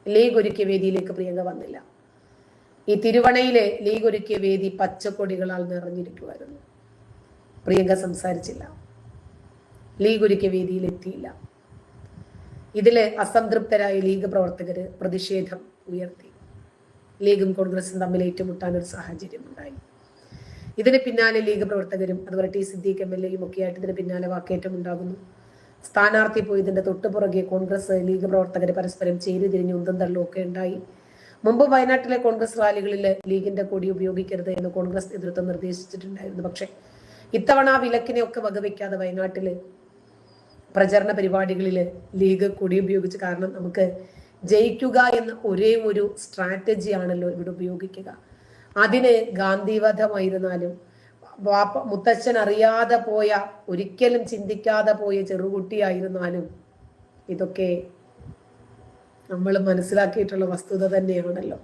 A: ലീഗ് ഒരുക്കിയ വേദിയിലേക്ക് പ്രിയങ്ക വന്നില്ല. ഈ തിരുവണയിലെ ലീഗ് ഒരുക്കിയ വേദി പച്ചക്കൊടികളാൽ നിറഞ്ഞിരിക്കുമായിരുന്നു. പ്രിയങ്ക സംസാരിച്ചില്ല. ലീഗ് ഒരുക്കിയ വേദിയിൽ എത്തിയില്ല. ഇതില് അസംതൃപ്തരായ ലീഗ് പ്രവർത്തകര് പ്രതിഷേധം ഉയർത്തി. ലീഗും കോൺഗ്രസും തമ്മിൽ ഏറ്റുമുട്ടാൻ ഒരു സാഹചര്യം ഉണ്ടായി. ഇതിന് പിന്നാലെ ലീഗ് പ്രവർത്തകരും അതുപോലെ ടി സിദ്ദീഖ് MLA ഒക്കെ ആയിട്ട് ഇതിന് പിന്നാലെ വാക്കേറ്റം ഉണ്ടാകുന്നു. സ്ഥാനാർത്ഥി പോയതിന്റെ തൊട്ടുപുറകെ കോൺഗ്രസ് ലീഗ് പ്രവർത്തകർ പരസ്പരം ചേരിതിരിഞ്ഞ് ഉന്തം തള്ളും ഒക്കെ ഉണ്ടായി. മുമ്പ് വയനാട്ടിലെ കോൺഗ്രസ് റാലികളിൽ ലീഗിന്റെ കൊടി ഉപയോഗിക്കരുത് എന്ന് കോൺഗ്രസ് നേതൃത്വം നിർദ്ദേശിച്ചിട്ടുണ്ടായിരുന്നു. പക്ഷെ ഇത്തവണ ആ വിലക്കിനെ ഒക്കെ വകവെക്കാതെ വയനാട്ടില് പ്രചരണ പരിപാടികളിൽ ലീഗ് കൊടി ഉപയോഗിച്ച്, കാരണം നമുക്ക് ജയിക്കുക എന്ന ഒരേ ഒരു സ്ട്രാറ്റജി ആണല്ലോ ഇവിടെ ഉപയോഗിക്കുക. അതിന് ഗാന്ധിവധമായിരുന്നാലും മുത്തച്ഛൻ അറിയാതെ പോയ, ഒരിക്കലും ചിന്തിക്കാതെ പോയ ചെറുകുട്ടിയായിരുന്നാലും ഇതൊക്കെ നമ്മൾ മനസ്സിലാക്കിയിട്ടുള്ള വസ്തുത തന്നെയാണല്ലോ.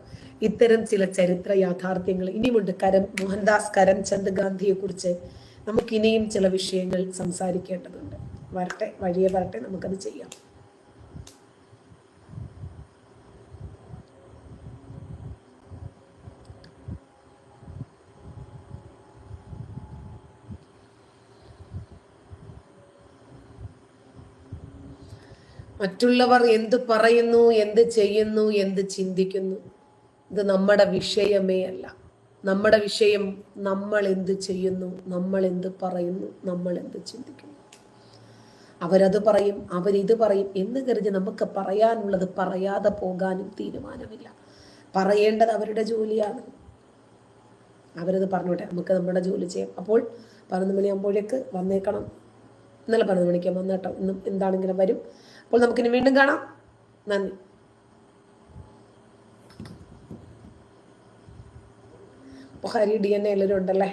A: ഇത്തരം ചില ചരിത്ര യാഥാർത്ഥ്യങ്ങൾ ഇനിയുമുണ്ട്. മോഹൻദാസ് കരംചന്ദ് ഗാന്ധിയെ കുറിച്ച് നമുക്കിനിയും ചില വിഷയങ്ങൾ സംസാരിക്കേണ്ടതുണ്ട്. വഴിയെ വരട്ടെ, നമുക്കത് ചെയ്യാം. മറ്റുള്ളവർ എന്ത് പറയുന്നു, എന്ത് ചെയ്യുന്നു, എന്ത് ചിന്തിക്കുന്നു, ഇത് നമ്മുടെ വിഷയമേ അല്ല. നമ്മുടെ വിഷയം നമ്മൾ എന്ത് ചെയ്യുന്നു, നമ്മൾ എന്ത് പറയുന്നു, നമ്മൾ എന്ത് ചിന്തിക്കുന്നു. അവരത് പറയും, അവരിത് പറയും എന്ന് കരുതി നമുക്ക് പറയാനുള്ളത് പറയാതെ പോകാനും തീരുമാനമില്ല. പറയേണ്ടത് അവരുടെ ജോലിയാണ്. അവരത് പറഞ്ഞോട്ടെ, നമുക്ക് നമ്മുടെ ജോലി ചെയ്യാം. അപ്പോൾ 11 മണിയാകുമ്പോഴേക്ക് വന്നേക്കണം. ഇന്നലെ 11 മണിക്ക് വന്നേട്ടോ. ഇന്നും എന്താണെങ്കിലും വരും. അപ്പോൾ നമുക്കിനി വീണ്ടും കാണാം. നന്ദി. ഹരി DNA എല്ലാവരും ഉണ്ടല്ലേ?